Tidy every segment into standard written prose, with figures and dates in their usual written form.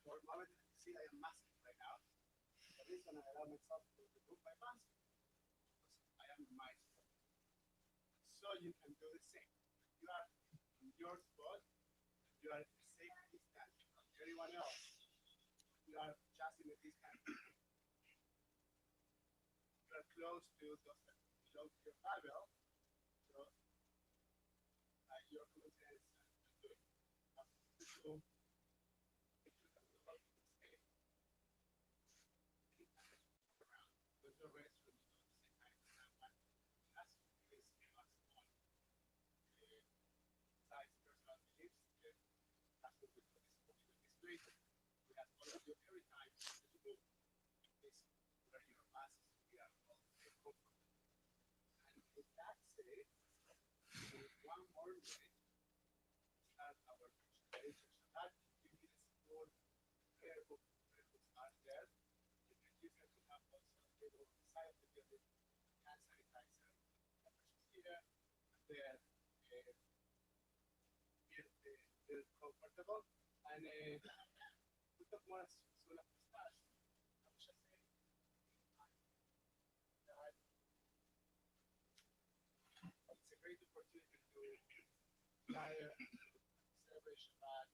For a moment, see I am masking right now. The reason I allow myself to remove my mask because I am mindful. So you can do the same. You are in your spot, you are at the same distance from everyone else. You are just in a distance. You are close to your Bible, so your confidence to do it. So, if you can do it, stay. Keep around. Go to the restroom, you know, the same time as someone. That's this us on size personal beliefs. That's what we do this situation. We have all of you every time to do this where your masks we are all comfortable. And with that said, there is one more way to start our preparation Shabbat. You need a small prayer book. Prayer books are there. You can use them to have also a table on the side of the building, hand sanitizer, here, and there. Feel comfortable and we talk more as soon as we start. I was just saying that it's a great opportunity to celebrate Shabbat.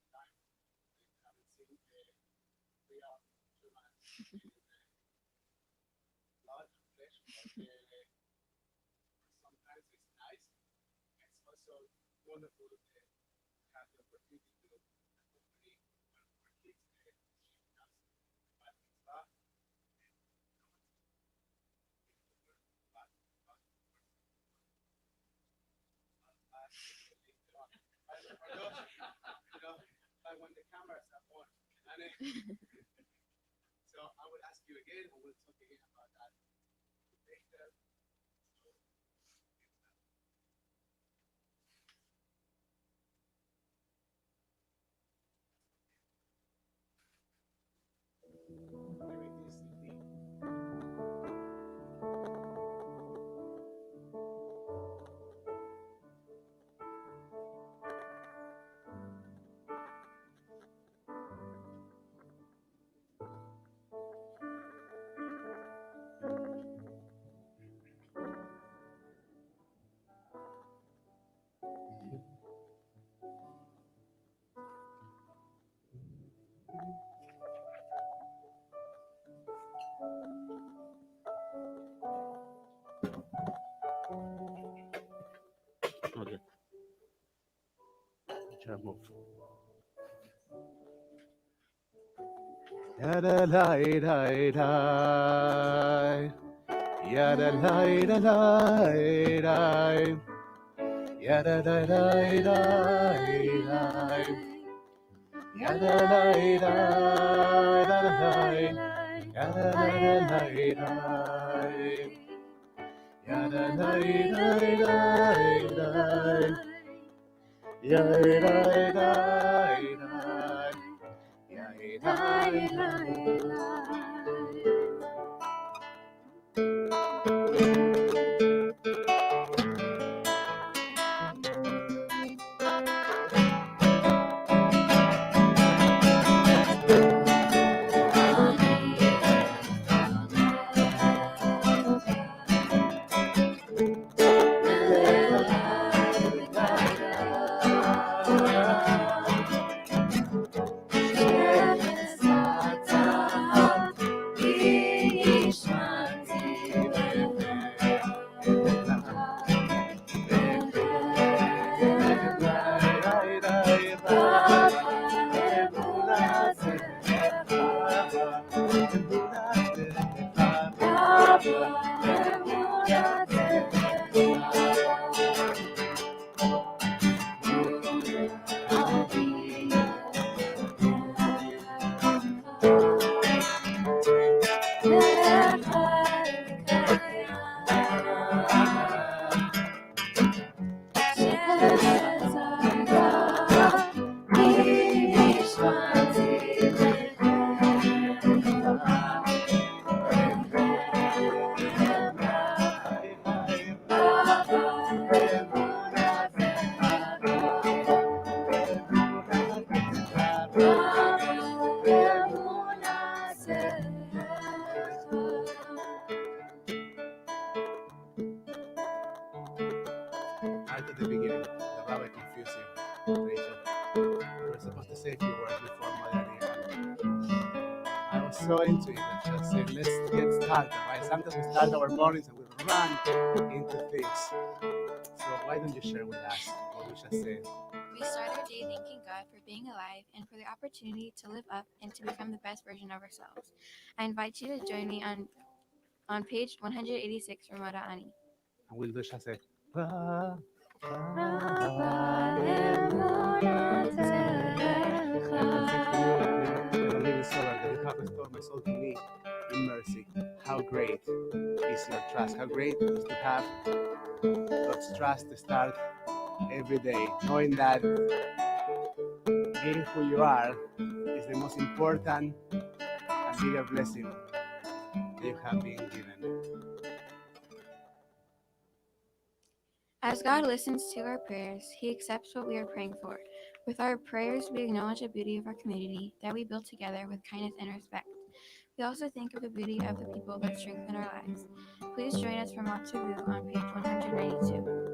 Time we haven't seen the real human blood and flesh, but sometimes it's nice. It's also wonderful to have the opportunity to accompany one of our kids she has Beth Tikvah like when the cameras are on. And so I will ask you again, and we'll talk again about that later. Okay. Try to move. Yada la da da. Yada la da da. Yada da da da. Yada la da da. Yada la da. Yada la da. Yada so into it. I just said, let's get started, right? Sometimes we start our mornings and we run into things. So why don't you share with us what we just said? We start our day thanking God for being alive and for the opportunity to live up and to become the best version of ourselves. I invite you to join me on page 186 from Mara Ani. And we'll just say, you have restored my soul to me in mercy. How great is your trust? How great is to have God's trust to start every day, knowing that being who you are is the most important and bigger blessing that you have been given. As God listens to our prayers, He accepts what we are praying for. With our prayers, we acknowledge the beauty of our community that we build together with kindness and respect. We also think of the beauty of the people that strengthen our lives. Please join us for Matzavu on page 192.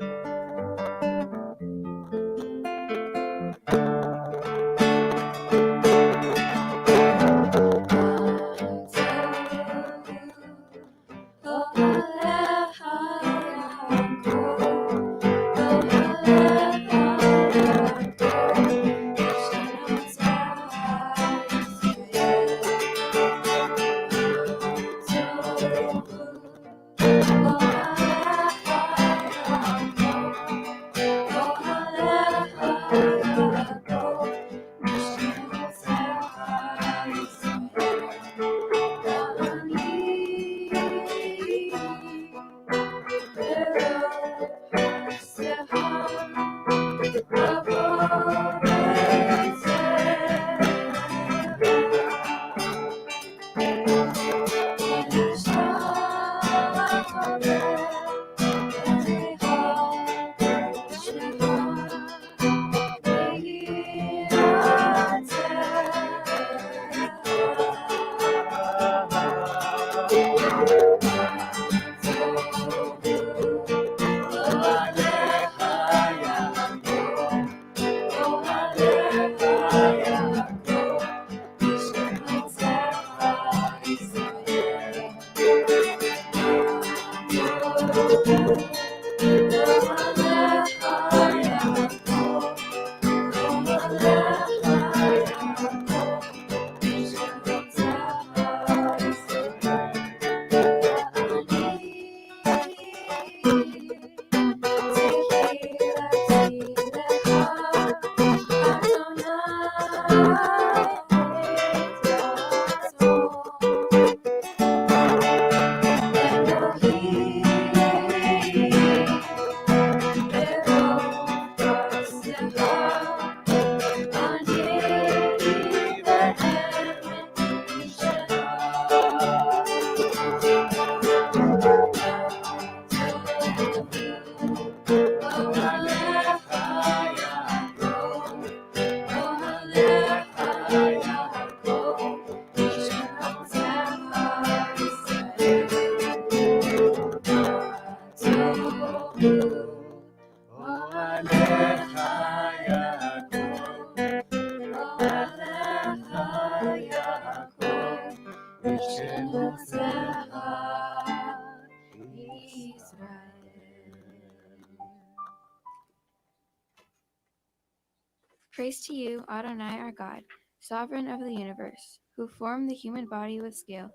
Praise to you, Adonai our God, sovereign of the universe, who formed the human body with skill,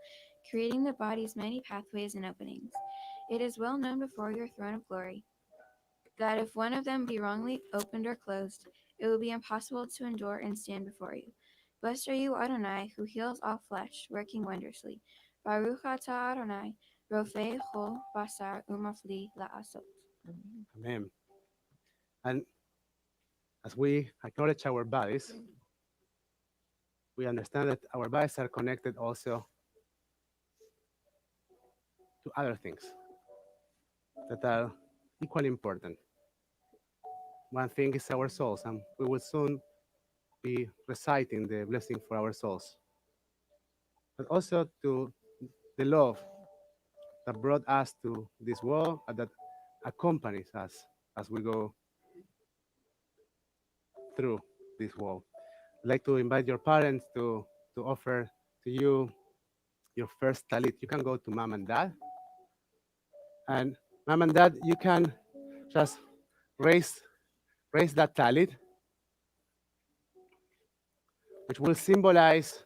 creating the body's many pathways and openings. It is well known before your throne of glory that if one of them be wrongly opened or closed, it will be impossible to endure and stand before you. Blessed are you, Adonai, who heals all flesh, working wondrously. Baruch atah Adonai, rofei chol basar umafli la'asot. Amen. And as we acknowledge our bodies, we understand that our bodies are connected also to other things that are equally important. One thing is our souls, and we will soon be reciting the blessing for our souls, but also to the love that brought us to this world and that accompanies us as we go through this world. I'd like to invite your parents to offer to you your first talit. You can go to mom and dad. And mom and dad, you can just raise that talit, which will symbolize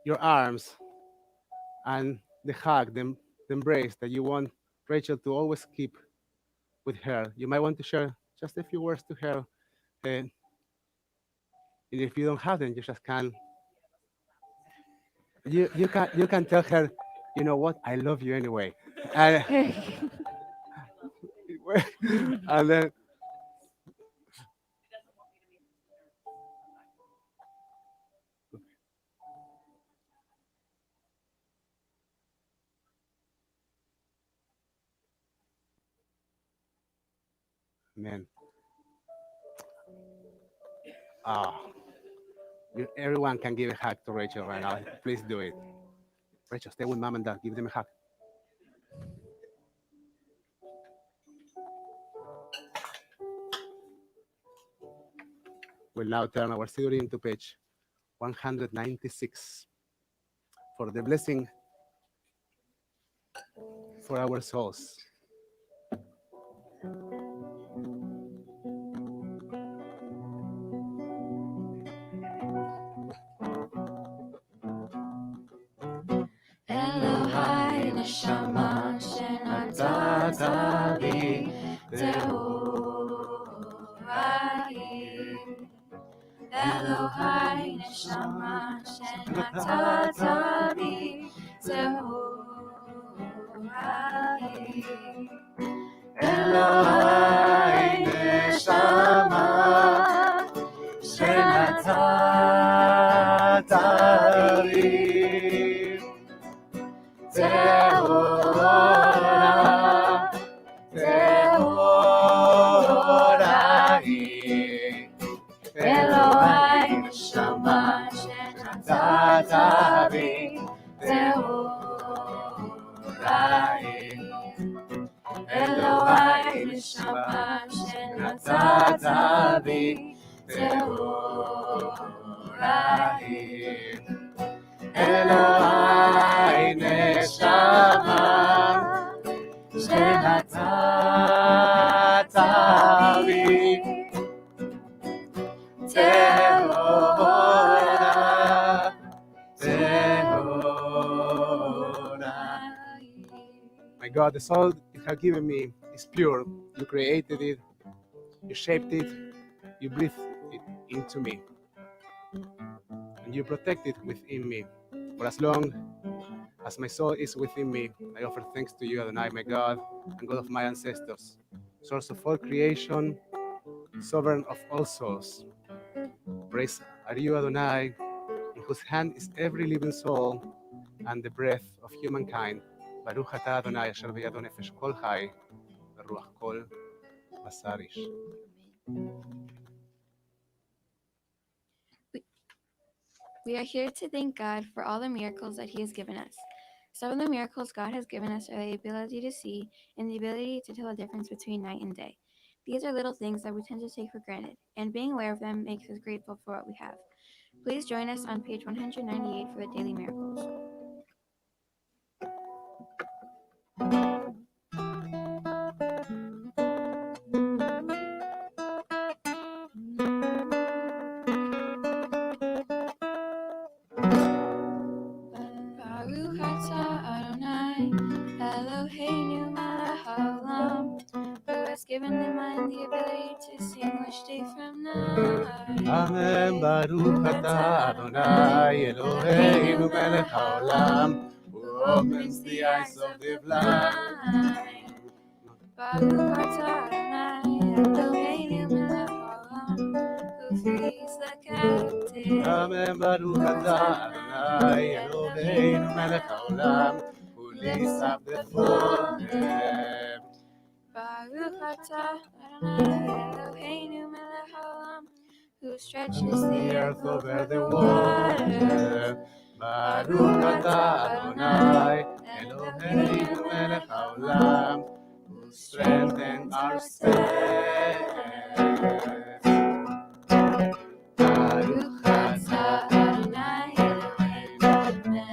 your arms and the hug, the embrace that you want Rachel to always keep with her. You might want to share just a few words to her. And if you don't have them, you just can. You can tell her, you know what, I love you anyway. And, and then man. Everyone can give a hug to Rachel right now. Please do it. Rachel, stay with mom and dad. Give them a hug. We'll now turn our study into page 196 for the blessing for our souls. Elohai neshama shenatata bi tehorai. Elohai neshama shenatata bi tehorai. Elohai neshama shenatata bi Tehora, Tehorai, Elohai neshama shenatata bi Tehorai, Elohai neshama shenatata bi Tehorai. Elohai neshama shenatata bi Tehora, Tehorai. My God, the soul you have given me is pure. You created it, you shaped it, you breathed it into me, and you protect it within me. For as long as my soul is within me, I offer thanks to you, Adonai, my God, and God of my ancestors, source of all creation, sovereign of all souls. Praise are you, Adonai, in whose hand is every living soul and the breath of humankind. Baruch atah Adonai, asher biyado nefesh kol chai, v'ruach kol basar ish. We are here to thank God for all the miracles that He has given us. Some of the miracles God has given us are the ability to see and the ability to tell the difference between night and day. These are little things that we tend to take for granted, and being aware of them makes us grateful for what we have. Please join us on page 198 for the daily miracles. Baruch atah Adonai, Eloheinu melech haolam, who has given the mind the ability to distinguish day from night. Amen. Baruch atah Adonai, Eloheinu melech haolam, who opens the eyes of the blind. Baruch atah Adonai, Eloheinu melech haolam, who frees the captive. Amen. Baruch atah Adonai, Eloheinu melech haolam, who lifts up the fallen. Baruch atah Adonai, Eloheinu melech haolam, who stretches the earth over the water. Baruch atah Adonai, Eloheinu melech haolam, who strengthens our steps. Baruch atah Adonai, Eloheinu melech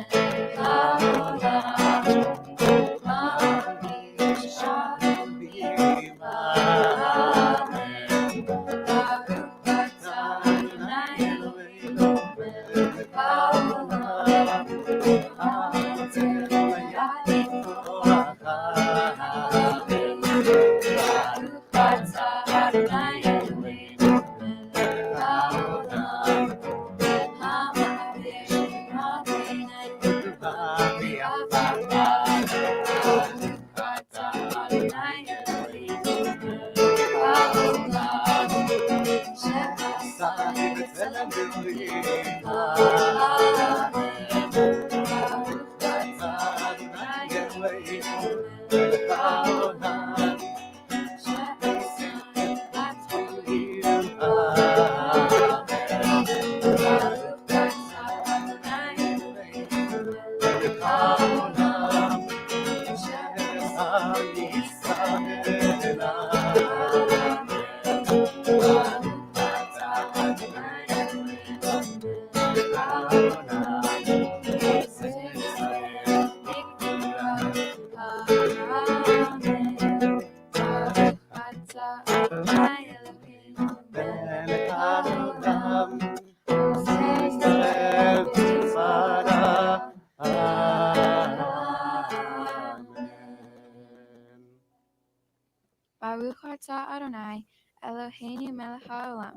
Baruch atah Adonai, Eloheinu melech haolam,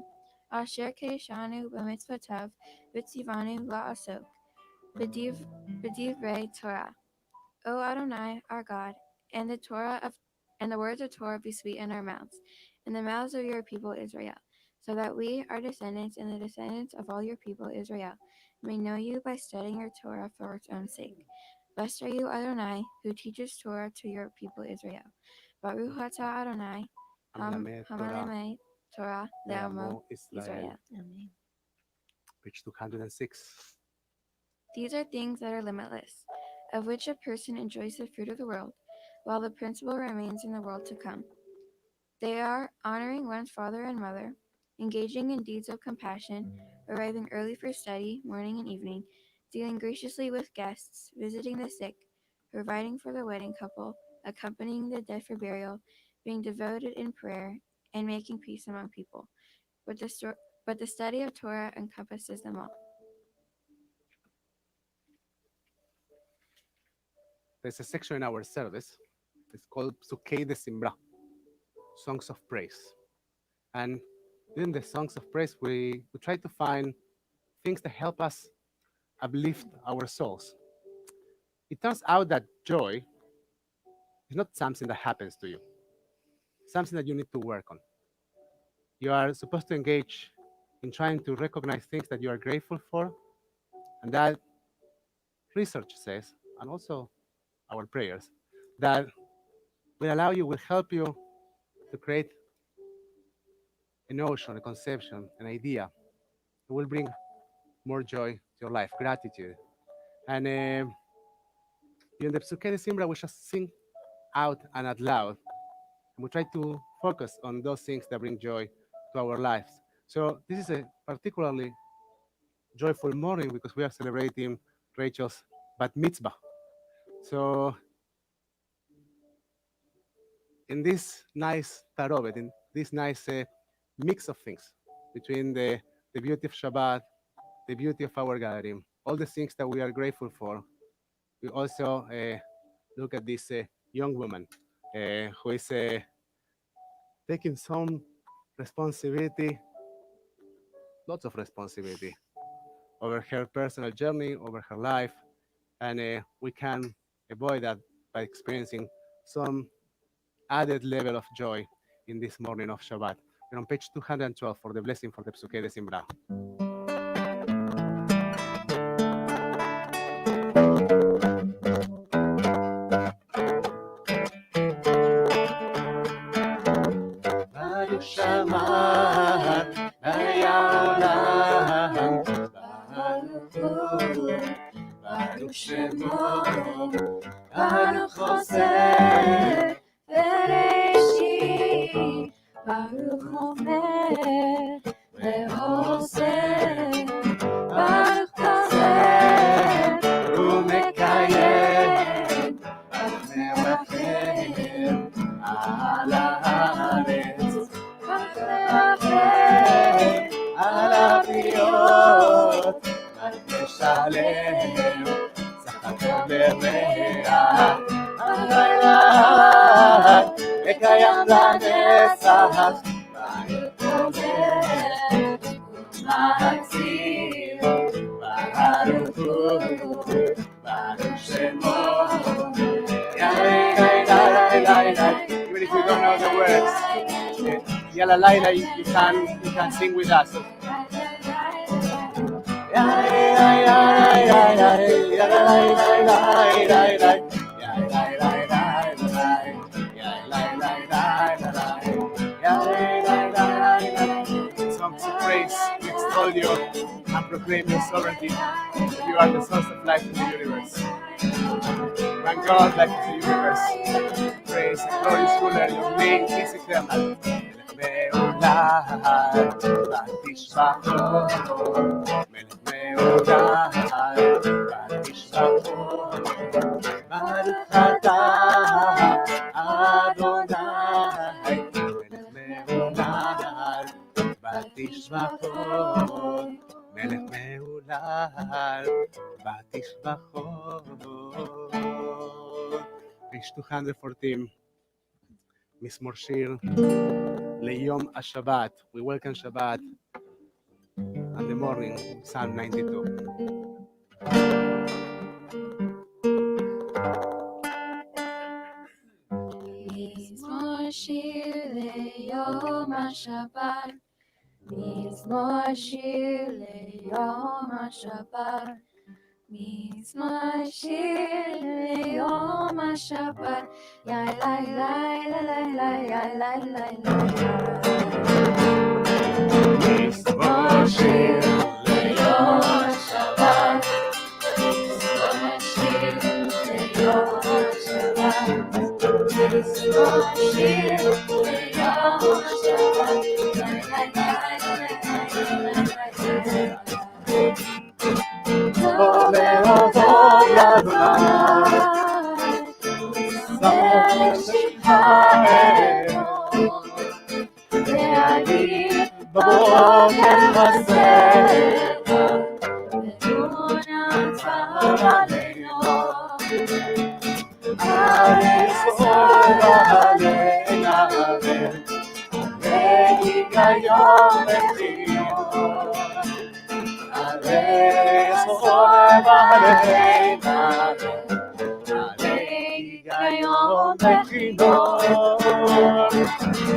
asher kedeshanu b'mitzvotav v'tzivanu la'asok, b'divrei Torah. O Adonai, our God, and the words of Torah be sweet in our mouths, in the mouths of your people Israel, so that we, our descendants, and the descendants of all your people Israel, may know you by studying your Torah for its own sake. Blessed are you, Adonai, who teaches Torah to your people Israel. Baruch atah Adonai, Hamalamed Torah le'amo Israel. Amen. Page 206. These are things that are limitless, of which a person enjoys the fruit of the world, while the principle remains in the world to come. They are honoring one's father and mother, engaging in deeds of compassion, arriving early for study, morning and evening, dealing graciously with guests, visiting the sick, providing for the wedding couple, accompanying the dead for burial, being devoted in prayer, and making peace among people. But the study of Torah encompasses them all. There's a section in our service. It's called Psukei de Simbra, Songs of Praise. And in the Songs of Praise, we try to find things that help us uplift our souls. It turns out that joy is not something that happens to you. It's something that you need to work on. You are supposed to engage in trying to recognize things that you are grateful for, and that research says, and also our prayers, that will help you to create a notion, a conception, an idea. It will bring more joy to your life, gratitude. And during the Psuke de Simbra, we just sing out and out loud. And we try to focus on those things that bring joy to our lives. So this is a particularly joyful morning because we are celebrating Rachel's Bat Mitzvah. So in this nice tarovet, in this nice mix of things between the beauty of Shabbat, the beauty of our gathering, all the things that we are grateful for, we also look at this young woman who is taking some responsibility, lots of responsibility over her personal journey, over her life, and we can avoid that by experiencing some added level of joy in this morning of Shabbat. We're on page 212 for the blessing for the Psuke de Simbra. Baruch Shabbat, Baruch Shemo, Baruch Hoseh, Bereshit, Baruch Omer, Vehoseh, Baruch Hoseh, Umekayem, Baruch Merachem, Al Haaretz, Baruch Merachem, Al Aviot, Baruch Meshalem, Zachator Bereah, Al וקיים לנצח. ומציל, ברוך הוא, ברוך שמו. Even if you don't know the words, Yalla Laila, you can sing with us. Songs of praise, we extol you and proclaim your sovereignty. You are the source of life in the universe. Thank God life in the universe. Praise and glorious ruler, your name is eternal. מלך מעולם, ותשבחו. ברוך אתה אדוני, מלך מעולם, ותשבחו. מלך מעולם, ותשבחו. Page 214, מזמור שיר ליום השבת. We welcome Shabbat in the morning, Psalm 92. מזמור שיר ליום השבת, מזמור שיר ליום השבת, מזמור שיר ליום השבת, יאי לי לי לי לי לי לי לי. מזמור שיר ליום השבת, מזמור שיר ליום השבת, מזמור שיר ליום השבת, ולהודות לאדוני, להגיד בבוקר בסלע, ותמונתך עלינו, הארץ עלינו, והיגיון בחינות. הארץ עלינו, והיגיון בחינות.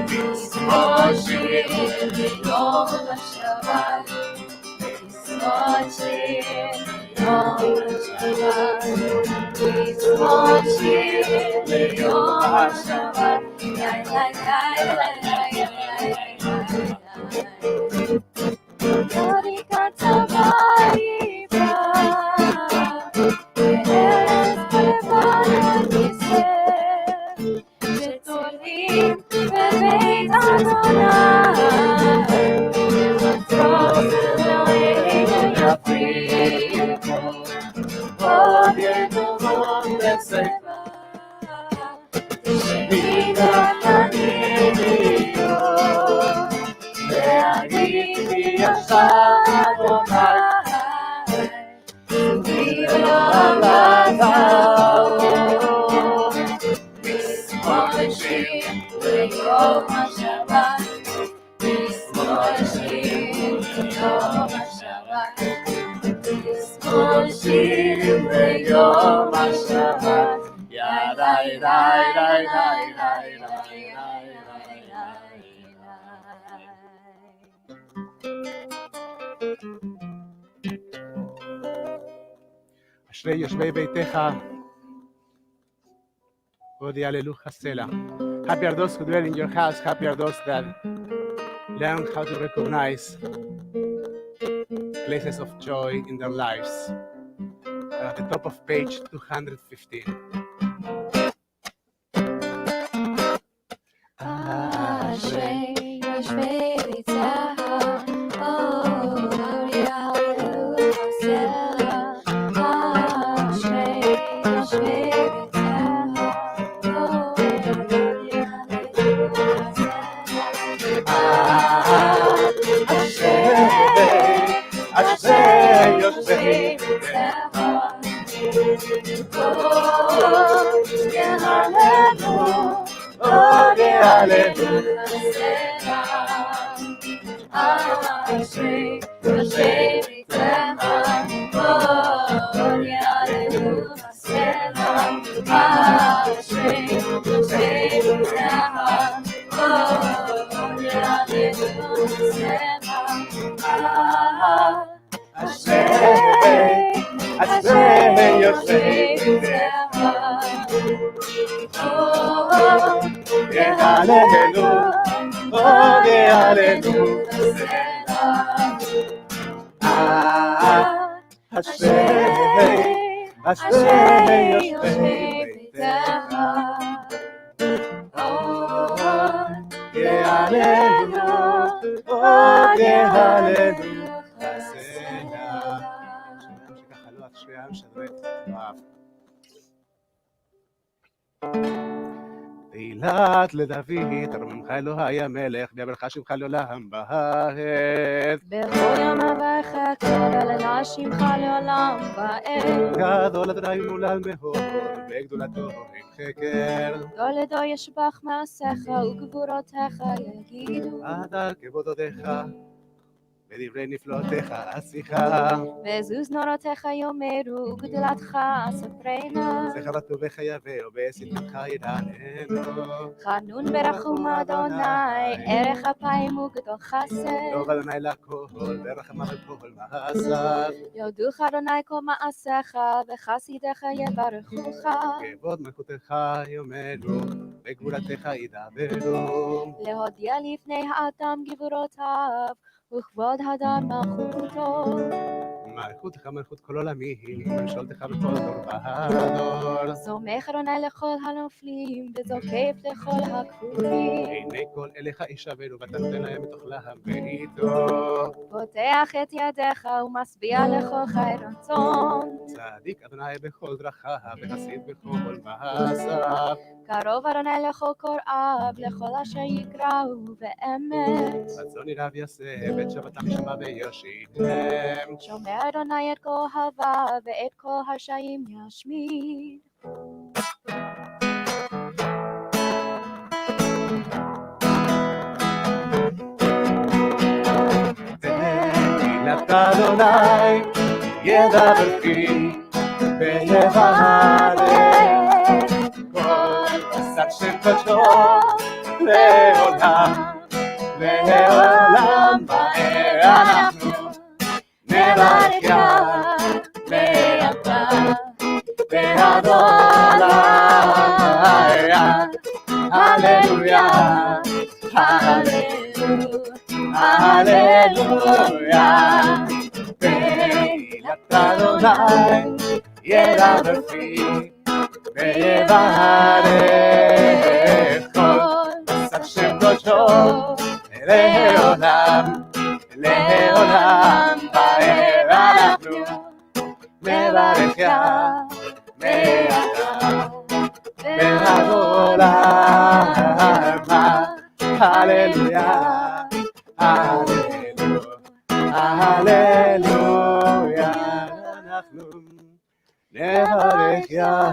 מזמור שיר ליום השבת, מזמור שיר ליום השבת, מזמור שיר ליום השבת, יאי לי לי לי לי. יוריקת צבאיבה, וארץ בלבנון ישראל, שתולים בבית אדוני, ומטוס אלוהינו יפריחו, עוד ידורות בצבא, שניגע לנביאות, להגיד לי עכשיו אדוני, ובילו עליו. מזמור שיר ליום השבת, מזמור שיר ליום השבת, מזמור שיר ליום השבת, ידי די די די די די אשרי יושבי ביתך, עוד יעללוך סלע. Happy are those who dwell in your house. Happy are those that learn how to recognize places of joy in their lives. At the top of page 215. אשרי יושבי ביתך, עוד יעללוך סלע. אשרי יושבי ביתך, עוד יעללוך סלע. אשרי יושבי ביתך, עוד אשרי ביתך, יעללו בסלע. אשרי ביתך, יעללו בסלע. אשרי יושבי ביתך, יהללו, יהללו בסלע. אשרי יושבי ביתך, יהללו, יהללו בסלע. שככה לא אשרי העם שדרי תואב. תהילת לדוד, ארוממך אלוהי המלך, ויאמרך שמך לעולם בארץ. בכל יום אברכך, והללה שמך לעולם בארץ. גדול אדוני ומהולל מאוד, וגדולתו אין חקר. תולדו ישבח מעשיך, וגבורותיך יגידו. עד כבודותיך, ודברי נפלאותיך עשיך. ועזוז נורותיך יאמרו, וגדולתך ספרנה. זכר טובך יבוא, ושטנך ידעננו. חנון ברחום אדוני, ערך אפיים וגדול חסד. טוב אדוני לכל, ורחמיו על כל מעשיו. יודוך אדוני כל מעשיך, וחסידיך יברכוך. כבוד מלכותך יאמרו, וגבולתך ידברו. להודיע לפני האדם גבורותיו, וכבוד האדם מלכותו. מלכותך מלכות כל עולמי, ממשלתך בכל דור ודור. סומך אדוני לכל הנופלים, וזוקף לכל הכפופים. עיני כל אליך ישברו, ותתן להם את אוכלם בעיתו. פותח את ידיך, ומשביע לכל חי רצון. צדיק אדוני בכל דרכיו, וחסיד בכל מעשיו. קרוב אדוני לכל קוראיו, לכל אשר יקראו באמת. רצון ירב יעשה, בית שבתם ישמע ויושיעם. שומר אדוני את כל אוהביו, ואת כל הרשעים ישמיד. תהילת אדוני ידבר פי, ויברך כל עשה שם קדשו לעולם, לעולם באר אנחנו נברך יה ואתה והדוליה. הללויה, הללויה. תהילת אדוני ידבר פי, ויברך כל עשה שם קדשו לעולם, לעולם באר אנחנו נברך יה ואתה והדוליה. הללויה, הללויה. אנחנו נברך יה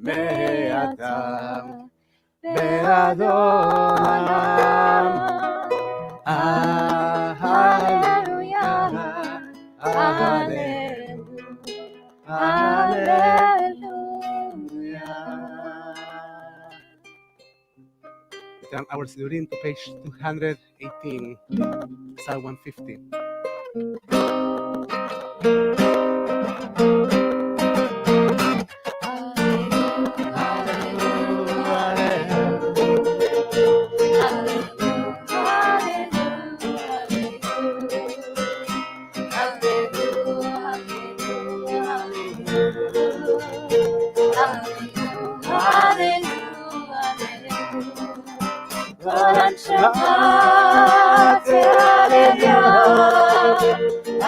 ואתה והדוליה. הללויה, הללויה. Turn our Sidurim to page 218, Psalm 150. Shabbat, Alleluia,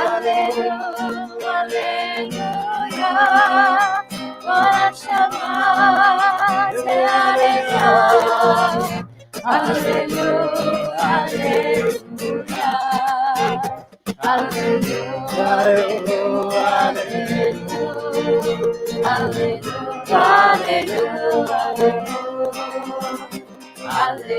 Alleluia, Kol Shabbat, Alleluia, Alleluia, Alleluia, Alleluia, Alleluia.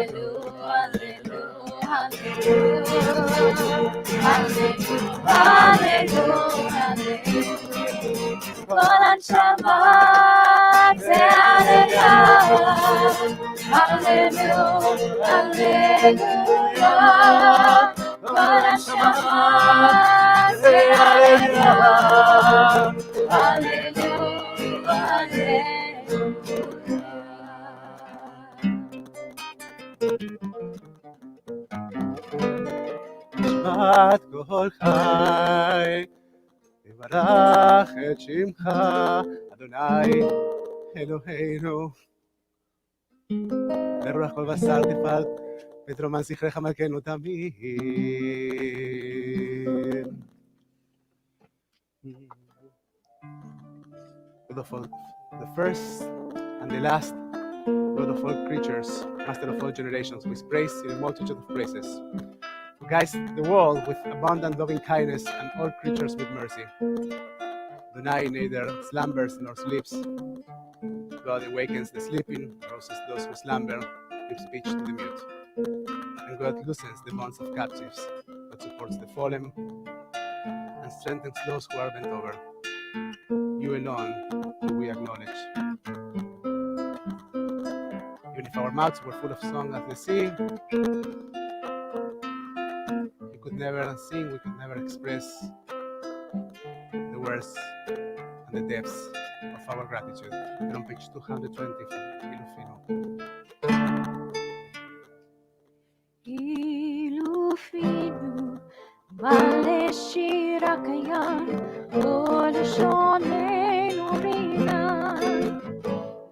כל הנשמה זה הללויה, הללויה, הללויה. כל הנשמה זה הללויה, הללויה, נשמת כל חי, יברך את שמך, אדוני אלוהינו. ברוח כל בשר תפעל, ותרומן זכרך מלכנו תמיד. God of all, the first and the last, God of all creatures, Master of all generations, with praise in a multitude of praises. Who guides the world with abundant loving kindness and all creatures with mercy. Adonai neither slumbers nor sleeps. God awakens the sleeping, rouses those who slumber, gives speech to the mute. And God loosens the bonds of captives, God supports the fallen, and strengthens those who are bent over. You alone do we acknowledge. Even if our mouths were full of song as the sea, we could never sing, we could never express the words and the depths of our gratitude. And on page 220 from Ilufino. Ilufino, male shira kayan, ol shonenu rinan,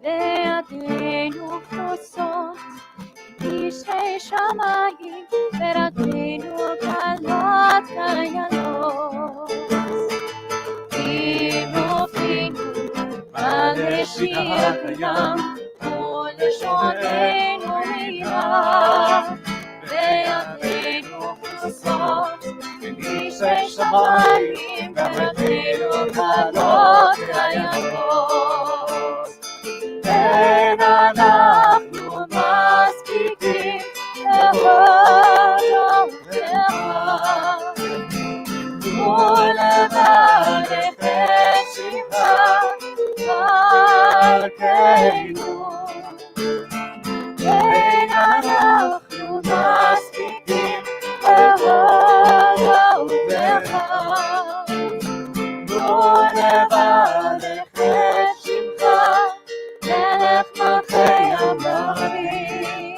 ve'atenu prosot, ishrei shamayim, ve'atenu kalot kayanos. Ilufino, male shira kayan, ol shonenu rinan, ve'atenu prosot, ishrei shamayim, ve'atenu kalot kayanos. אין אנחנו מספיקים להודות לך ולברך את שמך מלכנו. אין אנחנו מספיקים להודות לך ולברך את שמך מלך מלכי המלכים,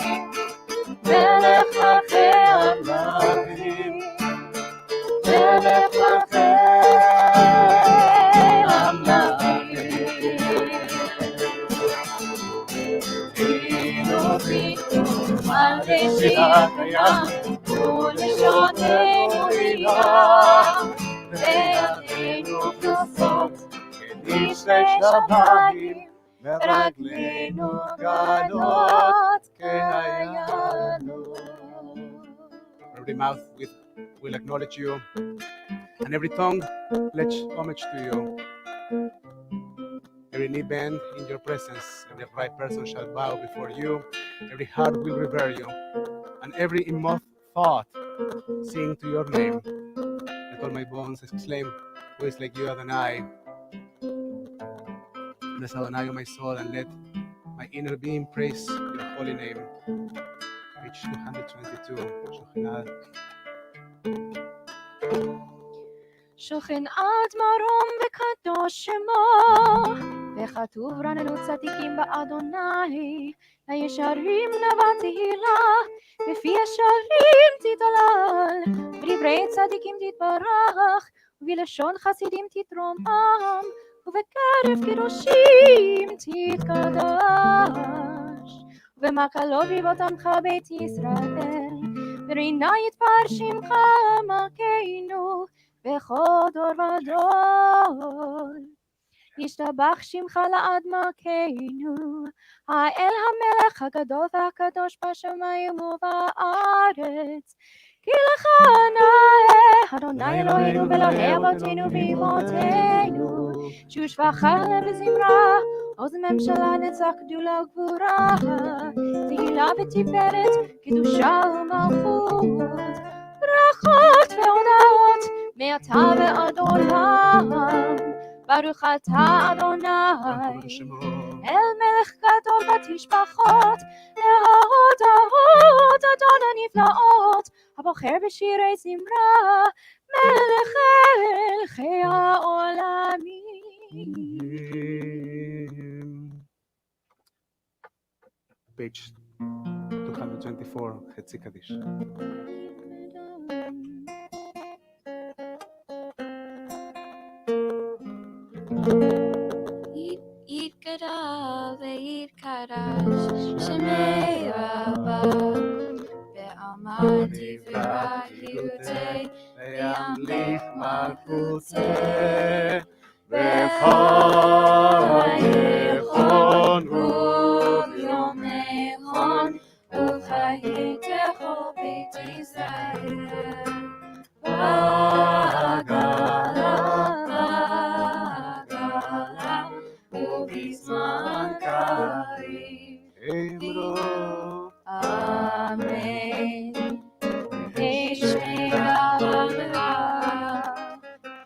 מלך מלכי המלכים, מלך מלכי המלכים. על ראשית הים ולשוננו רירה, וידינו פרוסות כשתי שמיים, ורגלינו גדות כהיינו. Every mouth will acknowledge you, and every tongue pledge homage to you. Every knee bend in your presence, every upright person shall bow before you, every heart will revere you, and every inmost thought sing to your name. Let all my bones exclaim, who is like you, Adonai? Bless Adonai, O my soul, and let my inner being praise your holy name. Page 222. Shochenad. שוכן עד מרום וקדוש שמו, וכתוב רננו צדיקים באדוני, לישרים נבע תהילה, בפי ישרים תתהלל, בדברי צדיקים תתברך, ובלשון חסידים תתרומם, ובקרב קדושים תתקדש, ובמקלות ריבות עמך בית ישראל, ורינה יתפאר שמך מלכנו, בכל דור ודור. ישתבח שמך לעד מלכנו, האל המלך הגדול והקדוש בשמיים ובארץ. כי לך נאה אדוני אלוהינו ואלוהי אבותינו ואמותינו, שהושבחה לב לזמרה, עוז ממשלה נצח גדולה וגבורה, תהילה בתפארת, קדושה ומלכות, ברכות והודאות, מעתה ועד עולם, ברוך אתה אדוני, אל מלך גדול בתשבחות, להודות אדון הנפלאות, הבוחר בשירי זמרה, מלך מלכי העולמים. Page 224, חצי קדיש. יתגדל ויתקדש שמי רבה בעלמא דבראכיותי וימליך מלכותי בחייכון וביומייכון וחיי תכל בית ישראל ובזמן קריב אמרו אמן. ישמע לעמך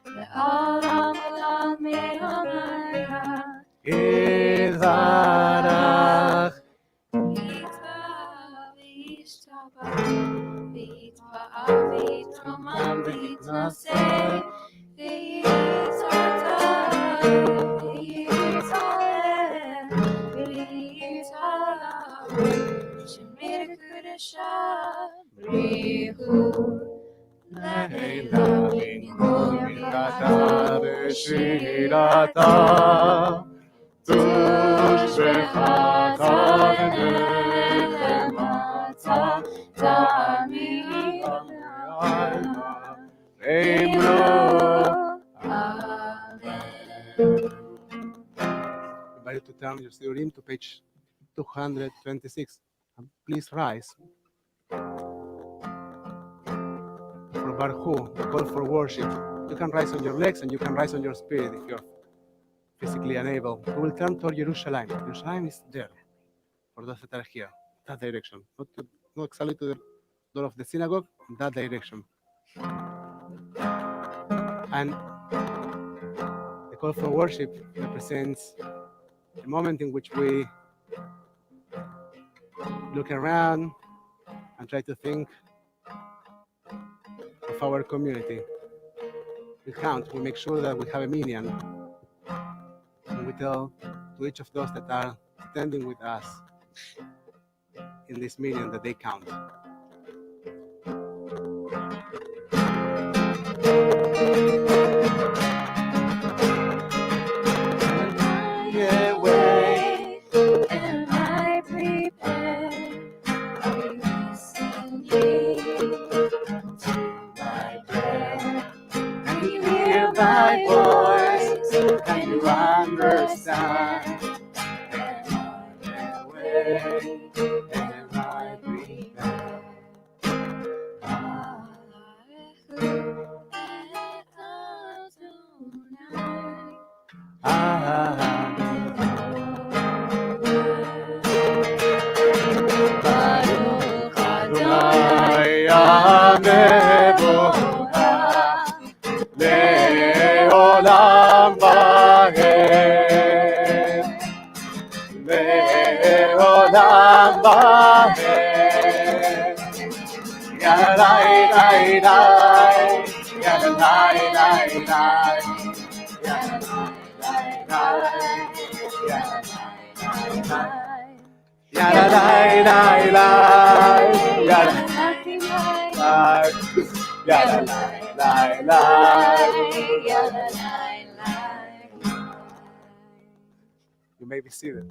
לעולם עולמי עולמיה יזרח יתבע וישתבח ויתפאר ויתרומם ויתנשא ויתעטר ויתהלל ויתהלל שמיר קדושה בריחו לילה מכל ברכתה ושירתה תושבחה ונחמתה תמיד אמרו invite you to turn your Sidurim to page 226. Please rise. For Baruch, the call for worship. You can rise on your legs and you can rise on your spirit if you're physically unable. We will turn toward Jerusalem. Jerusalem is there for those that are here, that direction. Not exactly to the door of the synagogue, that direction. And the call for worship represents a moment in which we look around and try to think of our community. We count, we make sure that we have a minyan, and we tell to each of those that are standing with us in this minyan that they count. You may be seated.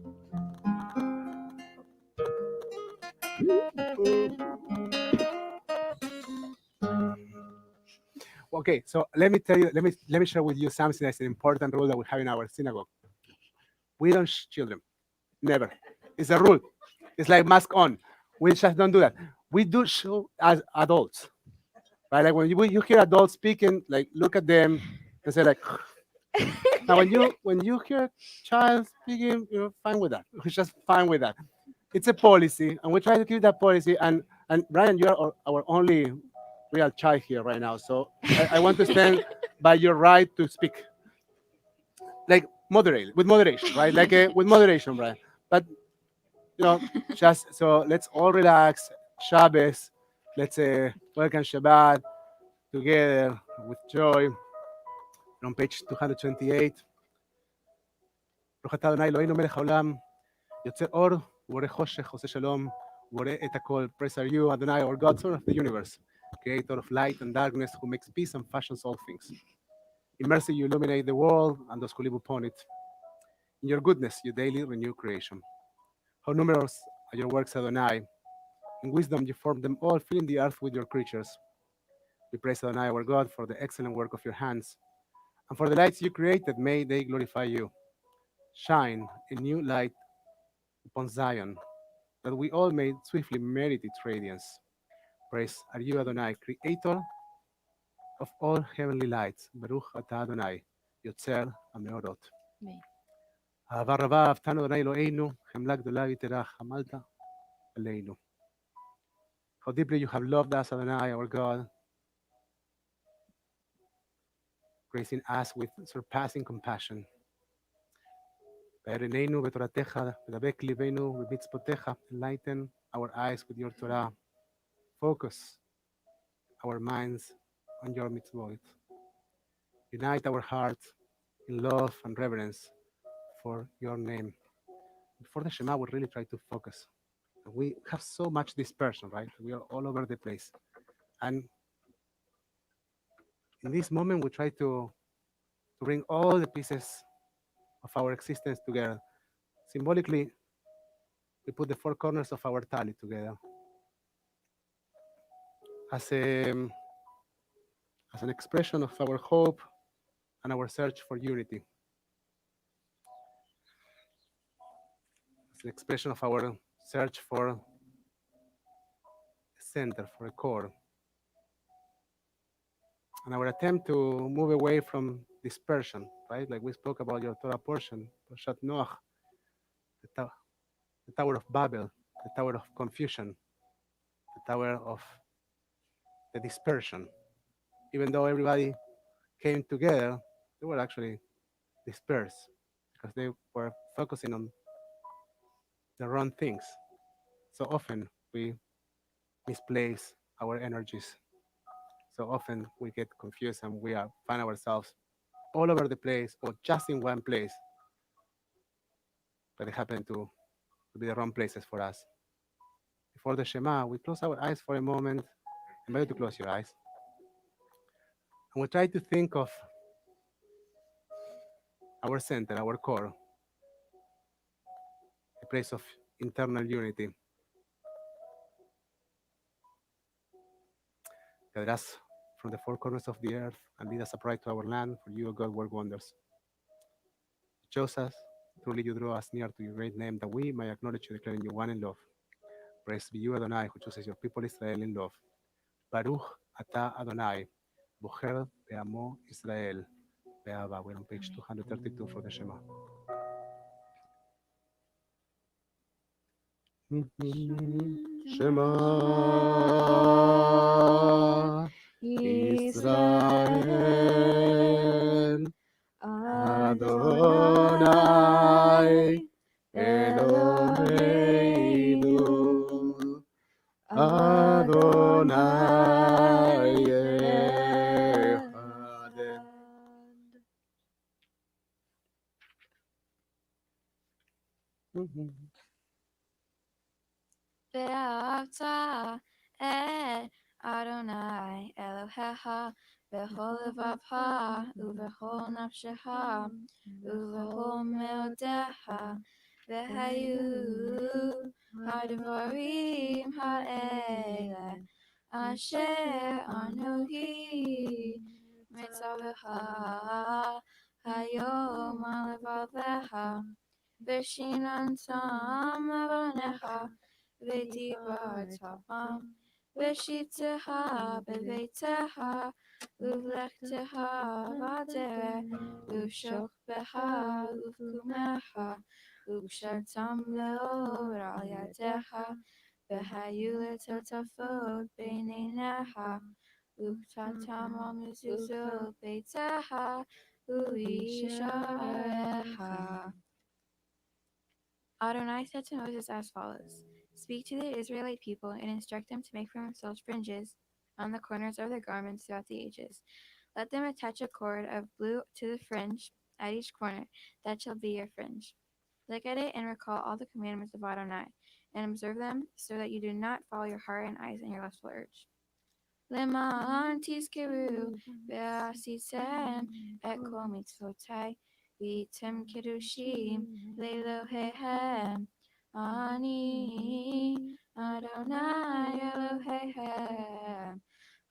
Okay, so let me tell you, let me share with you something that's an important rule that we have in our synagogue. We don't children, never. It's a rule. It's like mask on. We just don't do that. We do show as adults, right? Like when you hear adults speaking, like look at them and say like. Now when you hear a child speaking, you're fine with that. We're just fine with that. It's a policy, and we try to keep that policy. And Brian, you are our only real child here right now, so I want to stand by your right to speak, like moderate with moderation, right? Like with moderation, Brian. But you know, just so let's all relax. Shabbos, let's welcome Shabbat together with joy. On page 228, ברוך אתה אדוני אלוהינו מלך העולם, יוצר אור ובורא חושך, עושה שלום, ובורא את הכל. Praise are you, Adonai, our God, Son of the universe, creator of light and darkness, who makes peace and fashions all things. In mercy you illuminate the world and those who live upon it. In your goodness you daily renew creation. How numerous are your works, Adonai. In wisdom you formed them all, filling the earth with your creatures. We praise Adonai, our God, for the excellent work of your hands, and for the lights you created, may they glorify you. Shine a new light upon Zion, that we all may swiftly merit its radiance. Praise are you, Adonai, creator of all heavenly lights. Baruch atah Adonai, יוצר המאורות. אהבה רבה אהבתנו אדוני אלוהינו, חמלה גדולה ויתרה חמלת עלינו. How deeply you have loved us, Adonai, our God, gracing us with surpassing compassion. בערננו בתורתך, ודבק ליבנו במצוותיך, enlighten our eyes with your Torah. Focus our minds on your mitzvot. Unite our hearts in love and reverence for your name. Before the Shema, we really try to focus. We have so much dispersion, right? We are all over the place. And in this moment, we try to bring all the pieces of our existence together. Symbolically, we put the four corners of our tali together as an expression of our hope and our search for unity. As an expression of our search for a center, for a core. And our attempt to move away from dispersion, right? Like we spoke about your Torah portion, Parshat Noach, the Tower of Babel, the Tower of Confusion, the Tower of the dispersion. Even though everybody came together, they were actually dispersed because they were focusing on the wrong things. So often we misplace our energies. So often we get confused and we find ourselves all over the place or just in one place, but they happen to be the wrong places for us. Before the Shema, we close our eyes for a moment. I invite you to close your eyes. And we try to think of our center, our core, a place of internal unity. Gather us from the four corners of the earth and lead us upright to our land, for you, O God, work wonders. You chose us, truly you draw us near to your great name, that we may acknowledge you, declaring you one in love. Praise be you, Adonai, who chooses your people Israel in love. Baruch atah Adonai, bocher be'amo Israel. Be'ava. We're on page 232 for the Shema. Shema Israel Adonai Eloheinu Adonai Echad. ואהבת את אדוני אלוהיך בכל לבבך ובכל נפשך ובכל מאודיך, והיו הדברים האלה אשר אנוכי מצווך היום על לבביך, ושיננתם לבניך ודיברתם בשיטתך בביתך ובלכתך בדרך ובשוכבך ובקומך וקשרתם לאור על ידיך, והיו לטוטפות בין עיניך, וקטעתם על מזוזות ביתך וישעריך. Adonai said to Moses as follows: Speak to the Israelite people and instruct them to make for themselves fringes on the corners of their garments throughout the ages. Let them attach a cord of blue to the fringe at each corner. That shall be your fringe. Look at it and recall all the commandments of Adonai, and observe them, so that you do not follow your heart and eyes and your lustful urge. למען תזכרו ועשיתם את כל מצוותי, והייתם קדושים לאלוהיהם. אני אדוני אלוהיהם,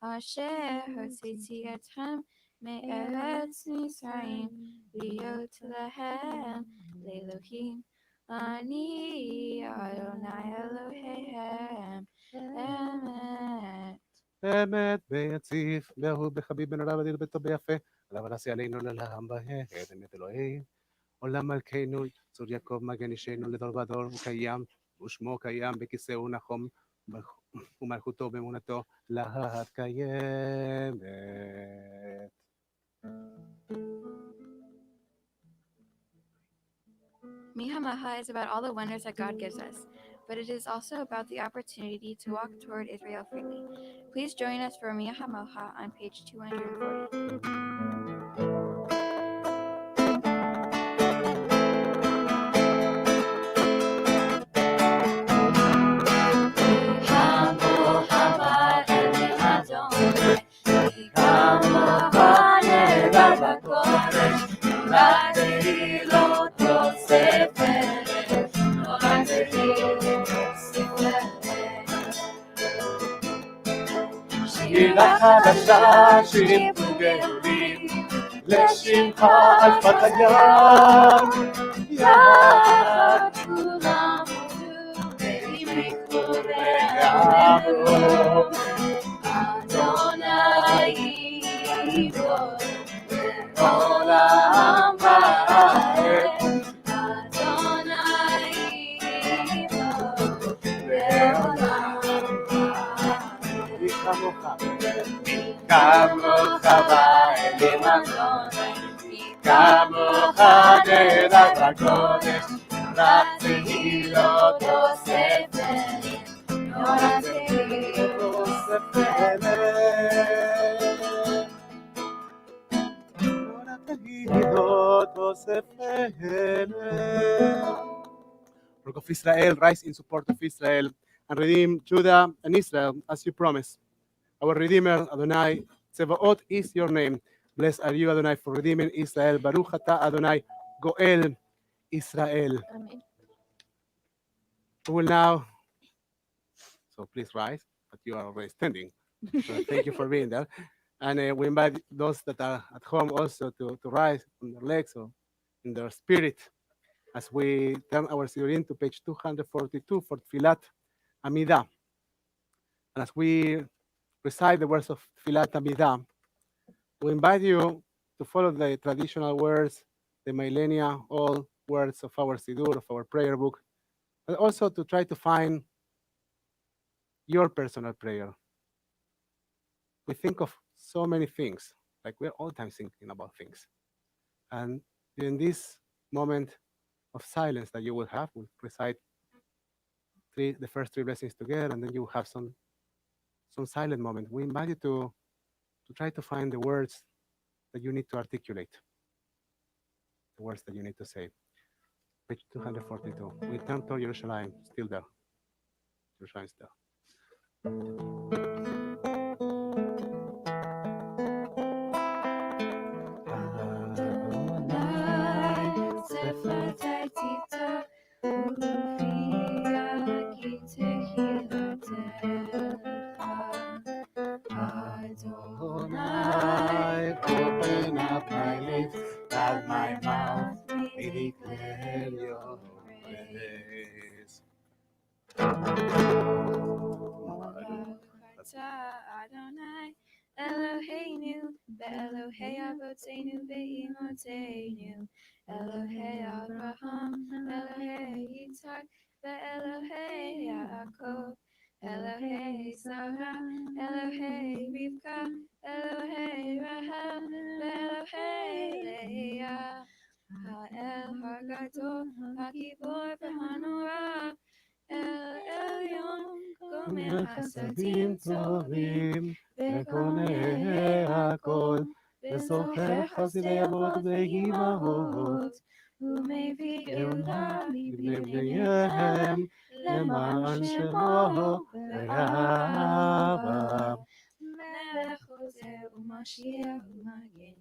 אשר הוצאתי אתכם מארץ מצרים, להיות להם לאלוהים. אני אדוני אלוהיהם, אמת. אמת ויציב, והוא בחביב בן עולם אדיר ביתו ביפה, עליו נשיא עלינו ללעם בהר, אמת אלוהים, עולם מלכנו, צור יעקב מגן אישנו לדור ודור, הוא קיים, ושמו קיים בכיסאו נחום, ומלכותו באמונתו להט קיימת. Mihamaha is about all the wonders that God gives us, but it is also about the opportunity to walk toward Israel freely. Please join us for Mihamaha on page 240. שיר החדשה, שירים גדולים, לשמך על שפת הים, יחד כולם וימריחו ויאמרו, אדוני יבוא לעולם ועד, אדוני יבוא לעולם. כמוך באלים אדוני, כמוך נראה בקודש, רק תהילות אוספת, רק תהילות אוספת, רק תהילות אוספת. Rock of Israel, rise in support of Israel and redeem Judah and Israel as you promised. Our Redeemer, Adonai, Tzevaot is your name. Blessed are you, Adonai, for redeeming Israel. Baruch atah Adonai, Goel Israel. Amen. We will now, so please rise, but you are already standing. So thank you for being there. And we invite those that are at home also to rise on their legs or in their spirit as we turn our Sidurim to page 242 for Tfilat Amidah. And as we recite the words of Tfilat Amidah, we invite you to follow the traditional words, the millennia-old words of our Sidur, of our prayer book, but also to try to find your personal prayer. We think of so many things, like we're all the time thinking about things. And in this moment of silence that you will have, we'll recite the first three blessings together, and then you will have some silent moment. We invite you to try to find the words that you need to articulate, the words that you need to say. Page 242. We turn to Jerusalem, still there. Jerusalem is there. Adonai, open up my lips, that my mouth may declare your praise. Adonai Eloheinu Ve'Elohei Avotenu ve'imotenu, Elohei Abraham, Elohei Yitzhak, ve'Elohei Yaakov, Elohei Sarah, Elohei Rivka, Elohei Rahel, ve'Elohei Leah, Ha'el Hagadol, Hagibor v'Hanora, El Elyon, Gomer חסדים Hasadim Tovim, טובים וקונה הכל וזוכר חסידי אבות ואימהות ומביא גאולה לבני מבני בניהם למען שמו ורבם. מלך חוזר ומשיח ומגן,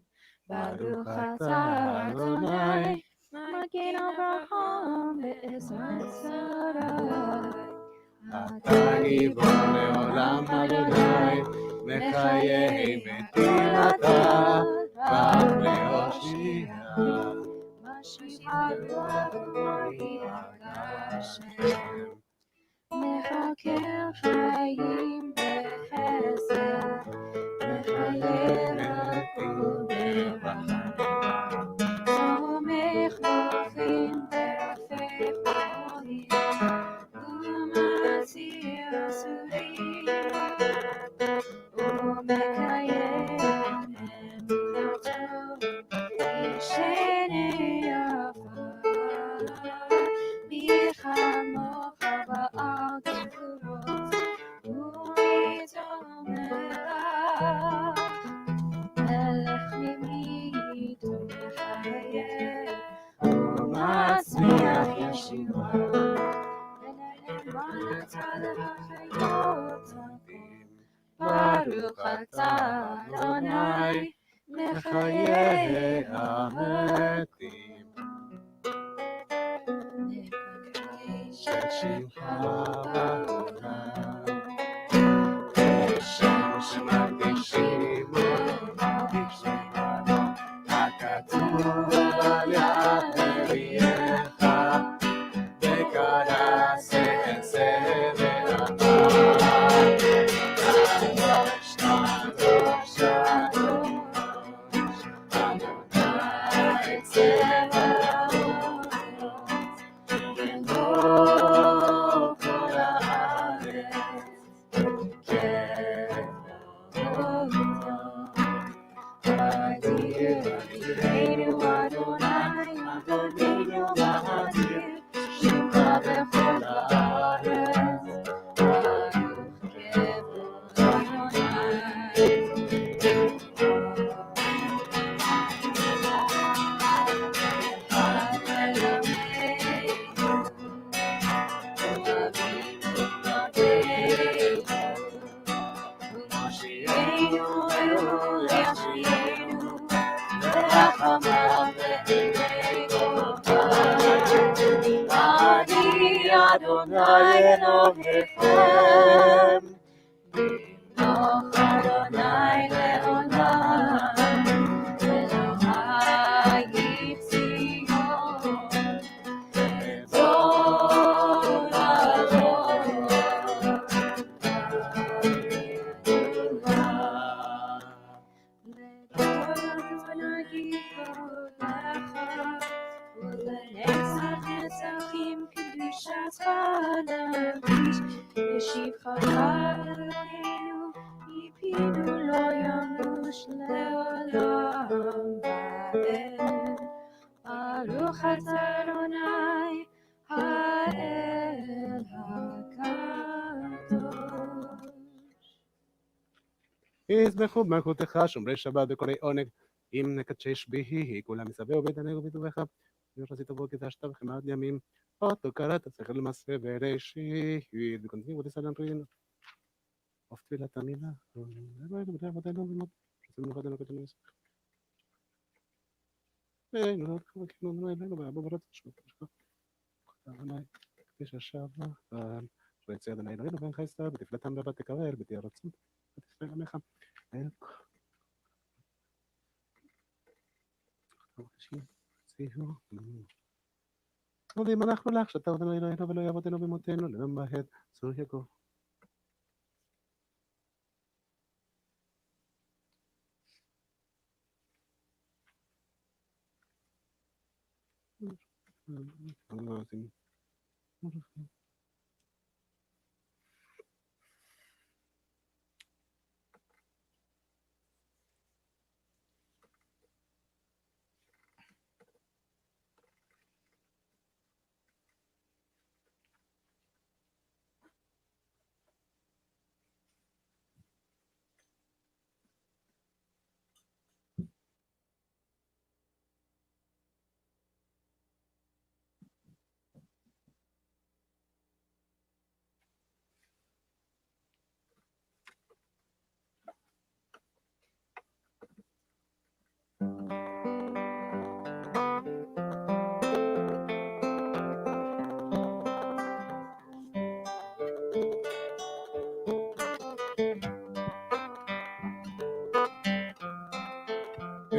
ברוך אתה אדוני מגן אברהם בעזרת שרי. אתה גיבור לעולם אדוני מחיי מתים אתה רב להושיע משיב רוח ומרגיע השם, מחכה חיים בחסד וחיי רפוא ברחמים, סומך נופלים ברפך חולים ומציע אסורים ומקיים אמונתו ישנה עפר. מי כמוך בעל גבורות ומתום מלך, מלך ממית ומחיה ומצמיח ישועה, ונאמן אתה להחיות המקום. ברוך אתה אדוני מחיי המתים מקדש את שמך בעולם שם שמקדישים הכתוב על יד נביאך וקרא ספר קדוש קדוש אדוני צבאות ינבור כל הארץ אדיר אדירנו אדוני אדוננו מאדיר שמך בכל הארץ ברוך כבוד אדוני אלוהיכם ימלוך אדוני לעולם אלוהי ציון דור לדור. לדור נגידו לך ולנצח נצחים קדושתך נרגיש, בשבחך אלוהינו מפינו לא ימוש לעולם ועד. ברוך אתה אדוני האל הקדוש. יזבחו במלכותך שומרי שבת וקוראי עונג אם נקדשש בי כולם מסביב ובדנך ובטובך ורצית בו קדשת וכמעט ימים אותו קראת שכל למעשה בראשית וקונזים ותסלם פרינו אוף תפילת המילה אלוהינו בדרך עבודנו במות שעשינו מיוחד לנו כתנו יסך ואינו רק כמנו אלינו ואבו ברצת שמות משכה אדוני קדיש השבע ויצא אדוני אלוהינו ואין חייסתר בתפילתם בבת תקרר בתהיה רצון ותפל עמך מודים אנחנו לך שאתה אותנו אלוהינו ולא יעבודנו במותנו לעולם ועד צור יעקב. The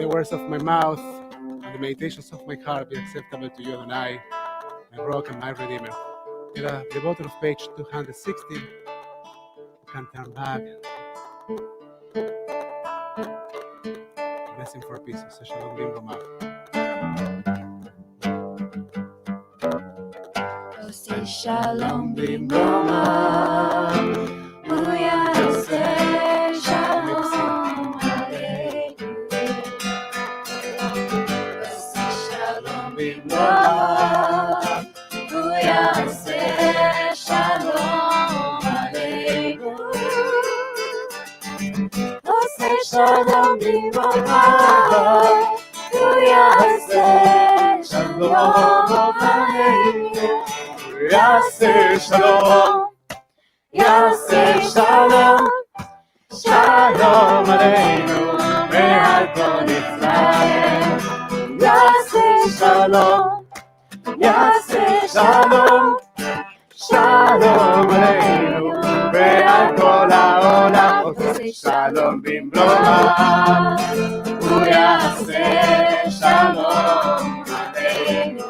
words of my mouth and the meditations of my heart be acceptable to you, Adonai, my rock and my redeemer. At the bottom of page 260, you can turn back. Blessing for peace. Shalom Bimroma. Say Shalom Bimroma. Say Shalom Aleichem. Say Shalom Bimroma. Say Shalom Aleichem. Say Shalom Bimroma. Say Shalom Aleichem. Yaseh Shalom, Yaseh Shalom, Shalom Aleinu, Ve'al Kol Yisrael. Yaseh Shalom, Yaseh Shalom, Shalom Aleinu, Ve'al Kol Ha'olam. Oseh Shalom Bimroma, Yaseh Shalom Aleinu.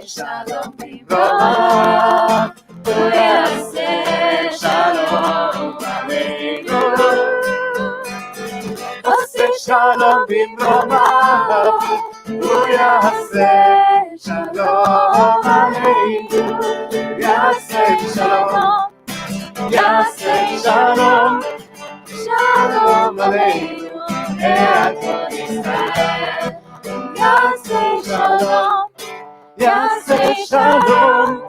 Shalom Bimroma, Say Shalom Aleinu. Say Shalom Bimroma, Say Shalom Aleinu. Say Shalom, Say Shalom, Shalom Aleinu. Ve'al Kol Yisrael. Say Shalom. Yaseh Shalom,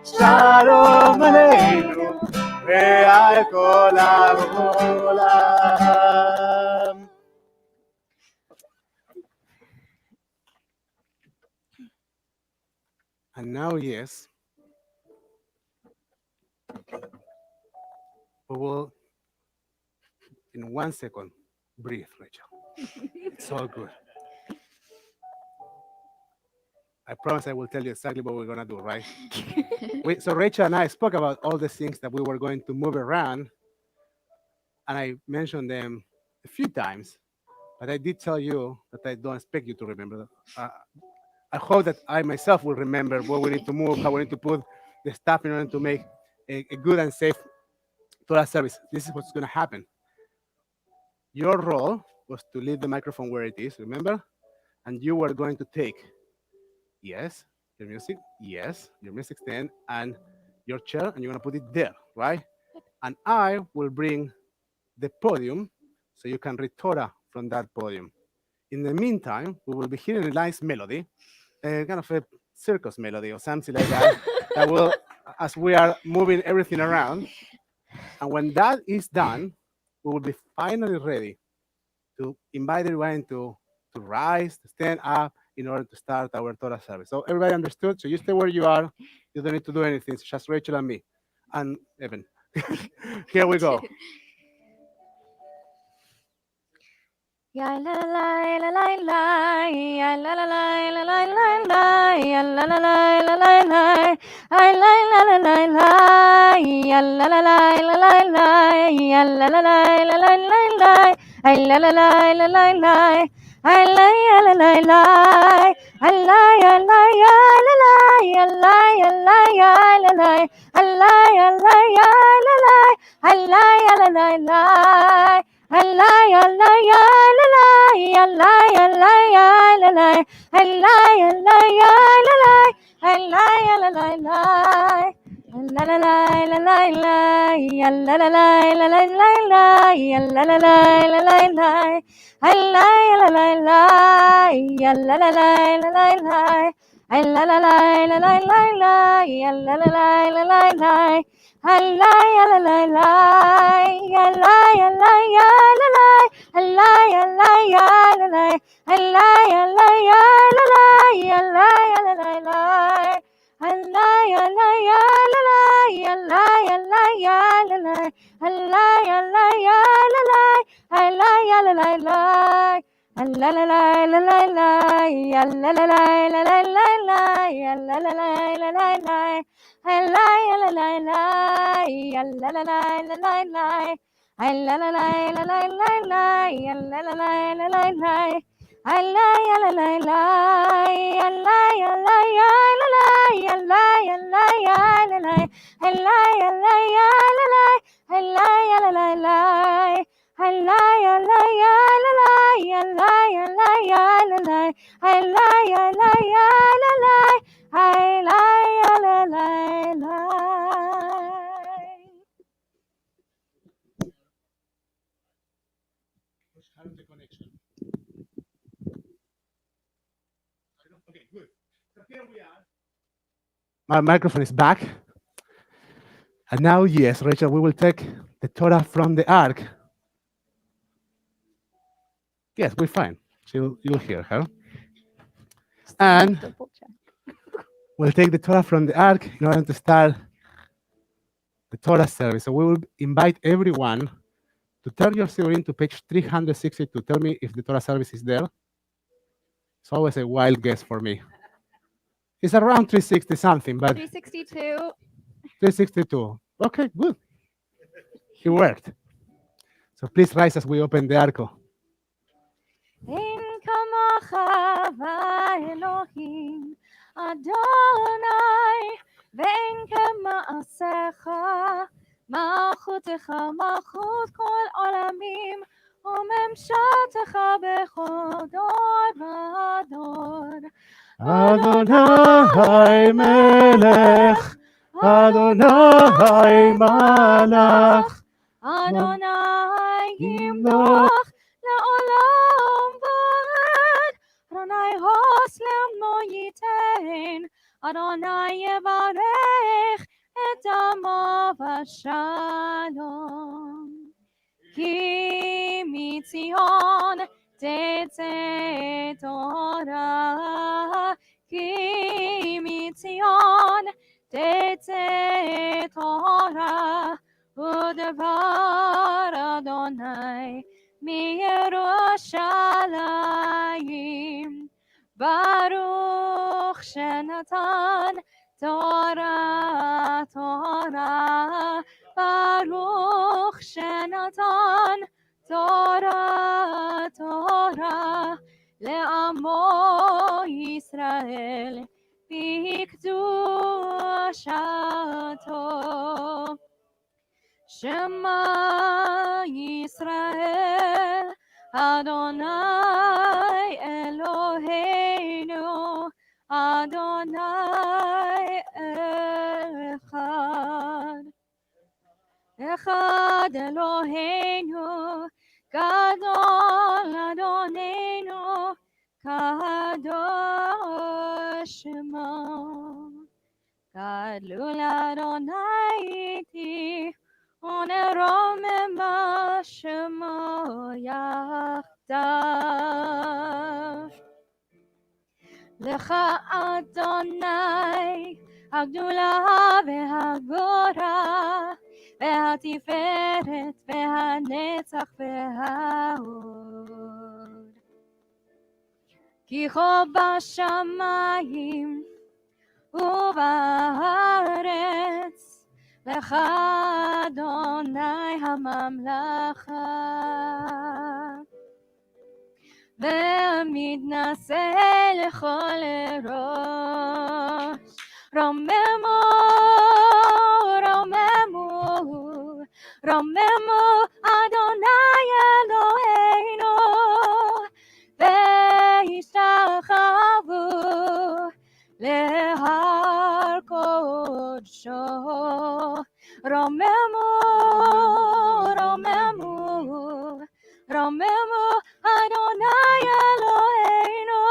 Shalom Aleinu, Ve'al Kol Ha'olam. And now, yes, we will, in 1 second, breathe, Rachel. It's all good. I promise I will tell you exactly what we're going to do, right? So Rachel and I spoke about all the things that we were going to move around, and I mentioned them a few times, but I did tell you that I don't expect you to remember. I hope that I myself will remember what we need to move, how we need to put the stuff in order to make a good and safe Torah service. This is what's going to happen. Your role was to leave the microphone where it is, remember? And you were going to take, yes, your music, yes, your music stand, and your chair, and you're going to put it there, right? And I will bring the podium so you can read Torah from that podium. In the meantime, we will be hearing a nice melody, kind of a circus melody or something like that, that will, as we are moving everything around. And when that is done, we will be finally ready to invite everyone to rise, to stand up in order to start our Torah service. So everybody understood? So you stay where you are. You don't need to do anything. It's just Rachel and me and Evan. Here we go. Ya la la la la la la, ya la la la la la la la, ya la la la la la la, ay la la la la la, ya la la la la la la, ya la la la la la la, ay la la la la la la, ay la la la la, ay la ya la ya la la, ya la ya la ya la la, ay la ya la ya la la, ay la ya la la la. Allah, Allah, ya la la, Allah, Allah, ya la la, How's the connection? Okay, good. So here we are. My microphone is back. And now, yes, Rachel, we will take the Torah from the ark. Yes, we're fine. You'll hear her. And we'll take the Torah from the ark in order to start the Torah service. So we will invite everyone to turn your Siurim to page 360 to tell me if the Torah service is there. It's always a wild guess for me. It's around 360 something, but 362. 362. Okay, good. It worked. So please rise as we open the ark. אין כמוך באלוהים אדוני ואין כמעשיך מלכותך מלכות כל עולמים וממשלתך בכל דור ודור אדוני מלך, אדוני מלך, אדוני ימלוך לעולם ועד אדוני הוסלם לא ייתן אדוני יברך את עמו בשלום כי מציון תצא תורה כי מציון תצא תורה ודבר אדוני מירושלים ברוך שנתן תורה תורה ברוך שנתן תורה תורה לעמו ישראל בקדושתו שמע ישראל אדוני אלוהינו אדוני אחד אחד אלוהינו גדול אדוננו קדוש שמו גדלו לאדוני איתי ונרומם שמו יחדיו לך אדוני הגדולה והגבורה והתפארת והנצח וההוד כי כה בשמיים ובארץ לך אדוני הממלכה ומתנשא לכל ראש רוממו רוממו רוממו אדוני אלוהינו והשתחוו רוממו, רוממו, רוממו, אדוני אלוהינו,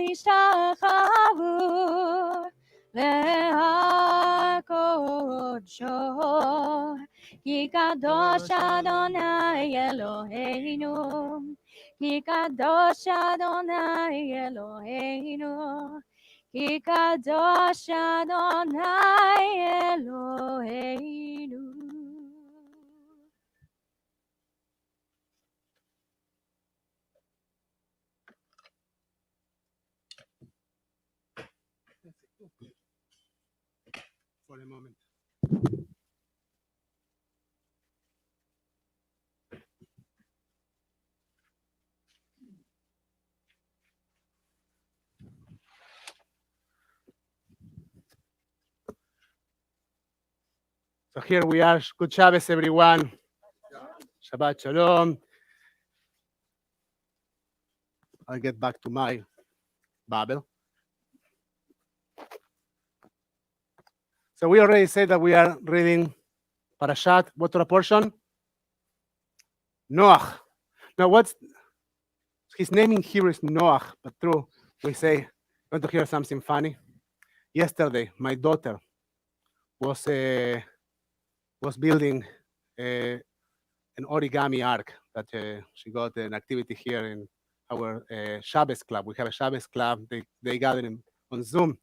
והשתחוו להקודשו, כי קדוש אדוני אלוהינו, כי קדוש אדוני אלוהינו, כי קדוש אדוני אלוהינו. For a moment. So here we are. Good Shabbos, everyone. Shabbat Shalom. I'll get back to my Bible. So we already said that we are reading Parashat, what Torah portion? Noach. Now, what's his name in Hebrew is Noach, but true, we say, want to hear something funny? Yesterday, my daughter was building an origami ark that she got an activity here in our Shabbos club. We have a Shabbos club. They gather on Zoom.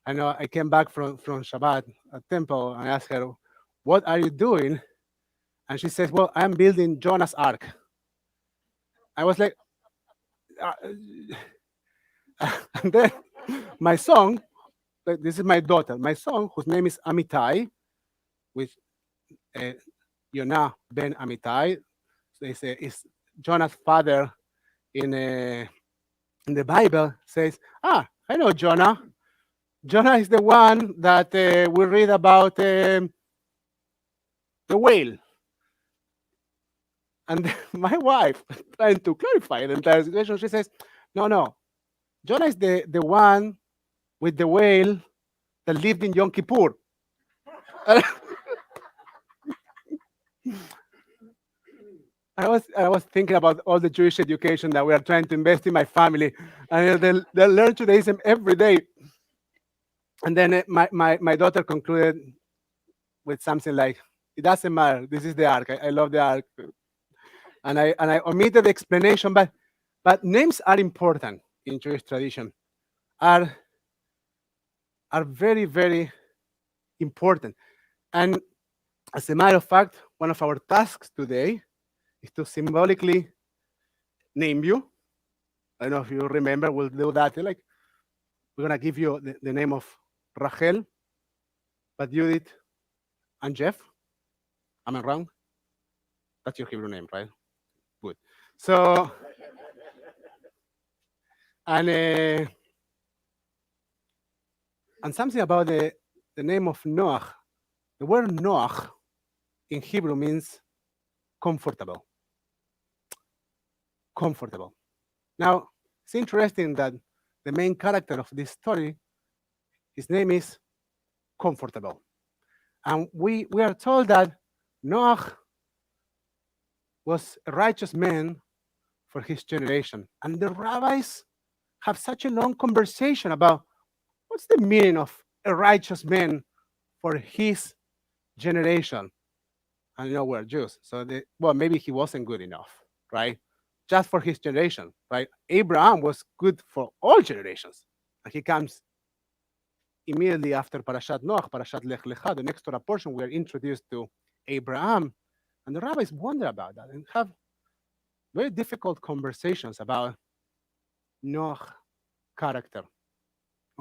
I know I came back from Shabbat at temple and I asked her, "What are you doing?" And she says, "Well, I'm building Jonah's ark." I was like, and then my son, this is my daughter, my son, whose name is Amitai, which Yonah ben Amitai, so is Jonah's father in the Bible, says, I know Jonah. Jonah is the one that we read about the whale. And my wife, trying to clarify the entire situation, she says, no. Jonah is the one with the whale that lived in Yom Kippur. I was thinking about all the Jewish education that we are trying to invest in my family, and they learn Judaism every day. And then my daughter concluded with something like, "It doesn't matter. This is the ark. I love the ark," and I omitted the explanation. But names are important in Jewish tradition. Are very, very important. And as a matter of fact, one of our tasks today is to symbolically name you. I don't know if you remember, we'll do that. Like, we're going to give you the name of Rachel, but Judith and Jeff. Am I wrong? That's your Hebrew name, right? Good. So, and something about the name of Noach. The word Noach in Hebrew means comfortable. Comfortable. Now, it's interesting that the main character of this story, his name is Comfortable. And we are told that Noach was a righteous man for his generation. And the rabbis have such a long conversation about what's the meaning of a righteous man for his generation. And we're Jews, so maybe he wasn't good enough, right? Just for his generation, right? Abraham was good for all generations. And he comes immediately after Parashat Noach, Parashat Lech Lecha, the next Torah portion, we are introduced to Abraham. And the rabbis wonder about that and have very difficult conversations about Noach's character.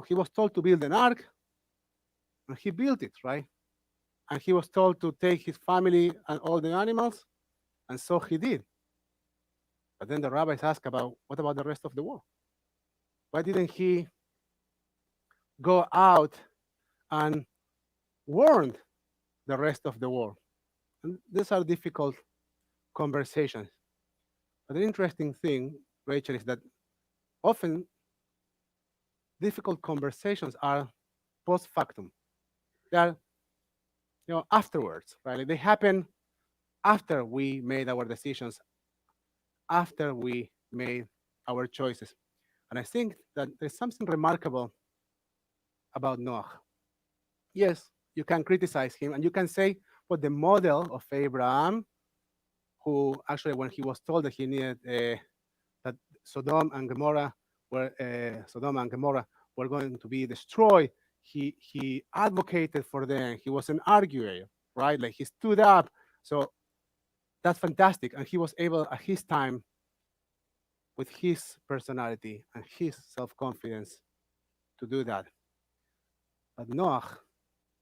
He was told to build an ark, and he built it, right? And he was told to take his family and all the animals, and so he did. But then the rabbis ask about, what about the rest of the world? Why didn't he go out and warn the rest of the world? And these are difficult conversations. But the interesting thing, Rachel, is that often difficult conversations are post factum. They are afterwards, right? Like they happen after we made our decisions, after we made our choices. And I think that there's something remarkable about Noah. Yes, you can criticize him and you can say, well, the model of Abraham, who actually, when he was told that he needed that Sodom and Gomorrah were going to be destroyed, he advocated for them. He was an arguer, right? Like he stood up. So that's fantastic, and he was able at his time, with his personality and his self-confidence, to do that. But Noah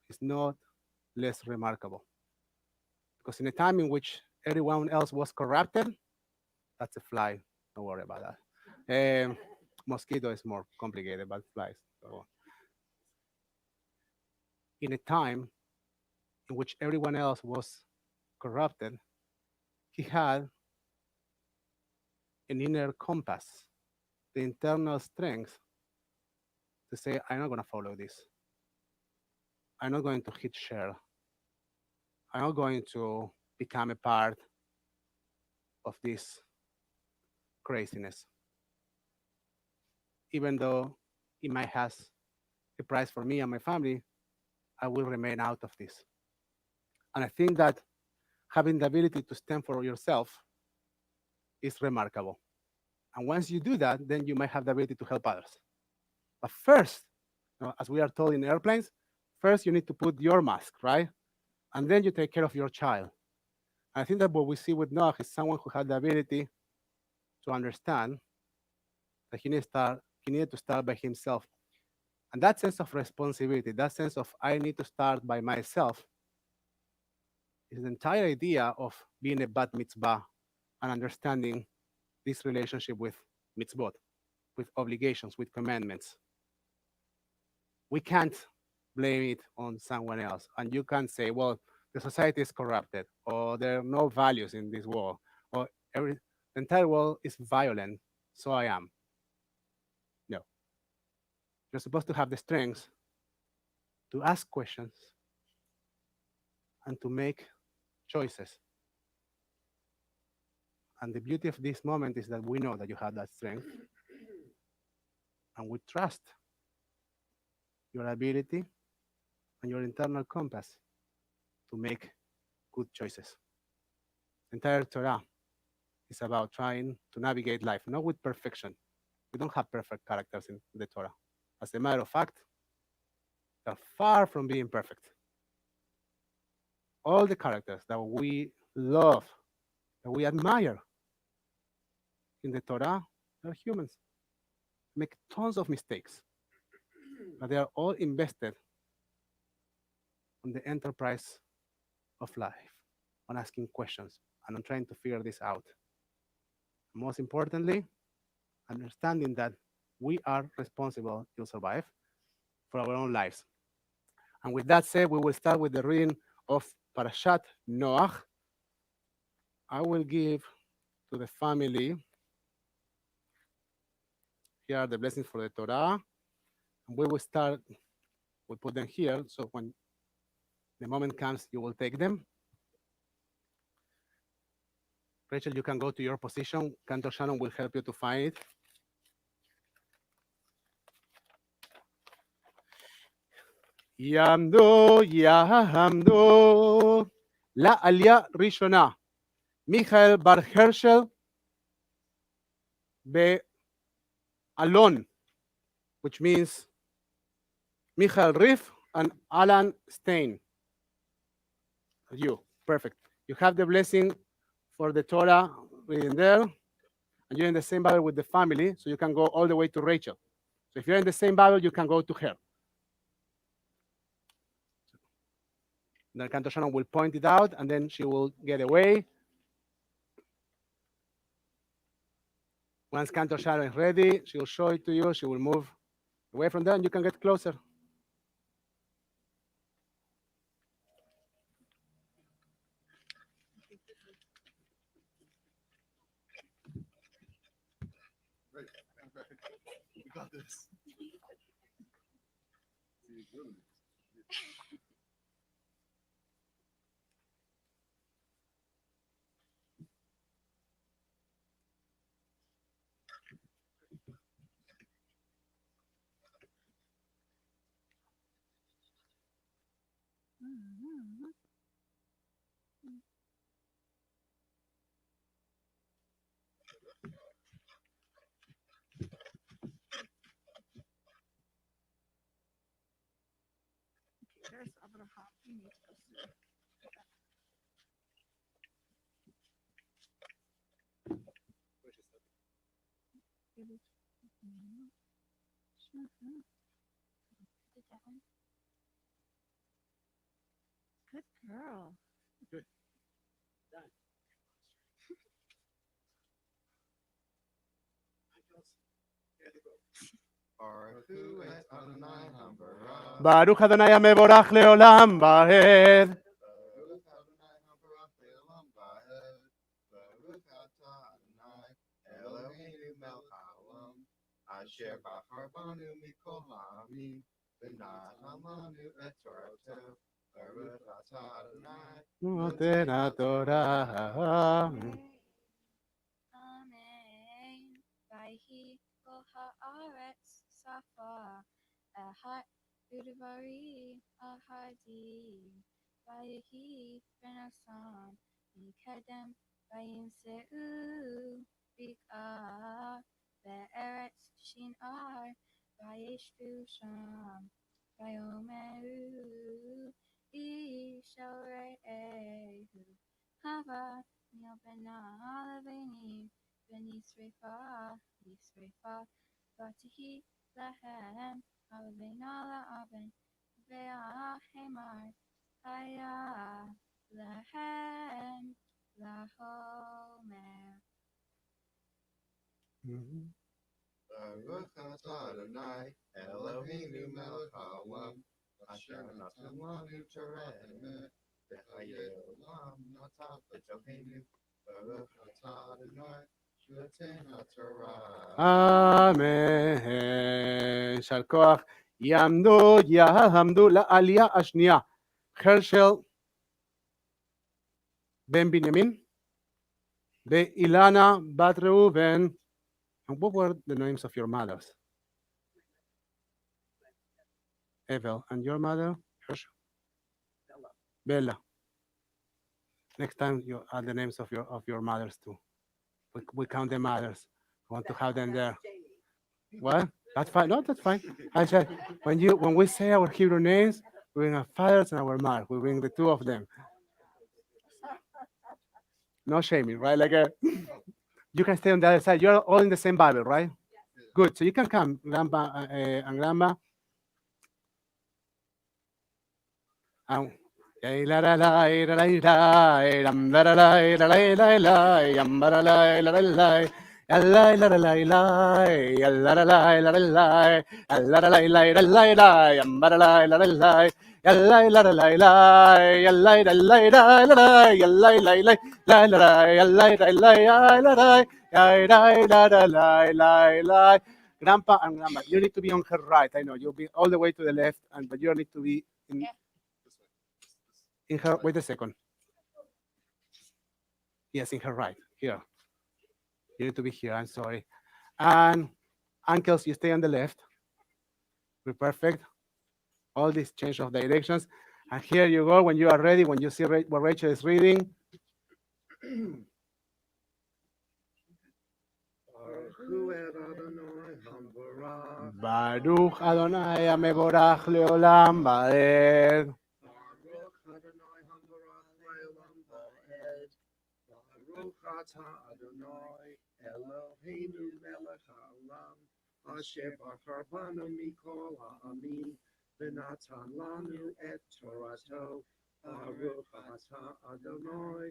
is not less remarkable, because in a time in which everyone else was corrupted, that's a fly. Don't worry about that. Mosquito is more complicated, but flies. So in a time in which everyone else was corrupted, he had an inner compass, the internal strength to say, I'm not going to follow this. I'm not going to hit share. I'm not going to become a part of this craziness, even though it might have a price for me and my family. I will remain out of this. And I think that having the ability to stand for yourself is remarkable. And once you do that, then you might have the ability to help others. But first, as we are told in airplanes, first you need to put your mask, right? And then you take care of your child. And I think that what we see with Noah is someone who had the ability to understand that he needed to start by himself. And that sense of responsibility, that sense of I need to start by myself, is the entire idea of being a bat mitzvah and understanding this relationship with mitzvot, with obligations, with commandments. We can't blame it on someone else. And you can't say, well, the society is corrupted, or there are no values in this world, or the entire world is violent, so I am. No. You're supposed to have the strength to ask questions and to make choices. And the beauty of this moment is that we know that you have that strength, and we trust your ability and your internal compass to make good choices. The entire Torah is about trying to navigate life, not with perfection. We don't have perfect characters in the Torah. As a matter of fact, they're far from being perfect. All the characters that we love, that we admire in the Torah, are humans. Make tons of mistakes, but they are all invested on the enterprise of life, on asking questions, and on trying to figure this out. Most importantly, understanding that we are responsible to survive for our own lives. And with that said, we will start with the reading of Parashat Noach. I will give to the family, here are the blessings for the Torah. And we will start, we'll put them here, so when the moment comes, you will take them. Rachel, you can go to your position. Cantor Shannon will help you to find it. יעמדו, יעמדו, לעלייה ראשונה, מיכאל בר הרשל באלון, which means Michael Riff and Alan Stein. You, perfect. You have the blessing for the Torah reading there, and you're in the same Bible with the family, so you can go all the way to Rachel. So if you're in the same Bible, you can go to her. Then Cantor Shannon will point it out, and then she will get away. Once Cantor Shannon is ready, she will show it to you. She will move away from there, and you can get closer. We got this. Where's Abraham? We need to go see. Did that one? Good girl. Good. Done. Baruch Adonai mevorach leolam vaed. Asher bachar banu mikol ha'amim, v'natan lanu et Torah. Baruch atah Adonai. Noten HaTorah. Amen. Vayhi kol haaretz safa ahat udvari ahadim. Vayhi benasan mikadem vayimseu bik'ah be'eretz shinar vayishvu sham vayomeru ishal re'ehu hava Nil bena levenim benisrefa yisrefa vatihi lahem alevena laaven ve'ahemar haya lahem lahomer. Baruch atah Adonai, Eloheinu melech haolam, asher natan lanu Torah emet, v'chayei olam natan b'toheinu. Baruch atah Adonai, noten HaTorah. Amen. יישר כוח. יעמדו לעלייה השנייה. חרשל בן בנימין ואילנה בת ראובן. And what were the names of your mothers? Evel. And your mother? Hershel. Bella. Next time you add the names of your mothers too. We count the mothers. We want to have them there. What? That's fine. No, that's fine. I said when we say our Hebrew names, we bring our fathers and our mothers. We bring the two of them. No shaming, right? You can stay on the other side. You're all in the same Bible, right? Good. So you can come, Grandpa and Grandma. And Grandpa and Grandma, you need to be on her right. I know you'll be all the way to the left, but you need to be in her. Wait a second. Yes, in her right. Here. You need to be here. I'm sorry. And uncles, you stay on the left. We're perfect. All this change of directions. And here you go when you are ready, when you see what Rachel is reading. Baruch Adonai mevorach leolam vaed. Baruch atah Adonai, Eloheinu melech haolam, asher bachar banu mikol ha'amim, v'natan lanu et Torato. Baruch atah Adonai,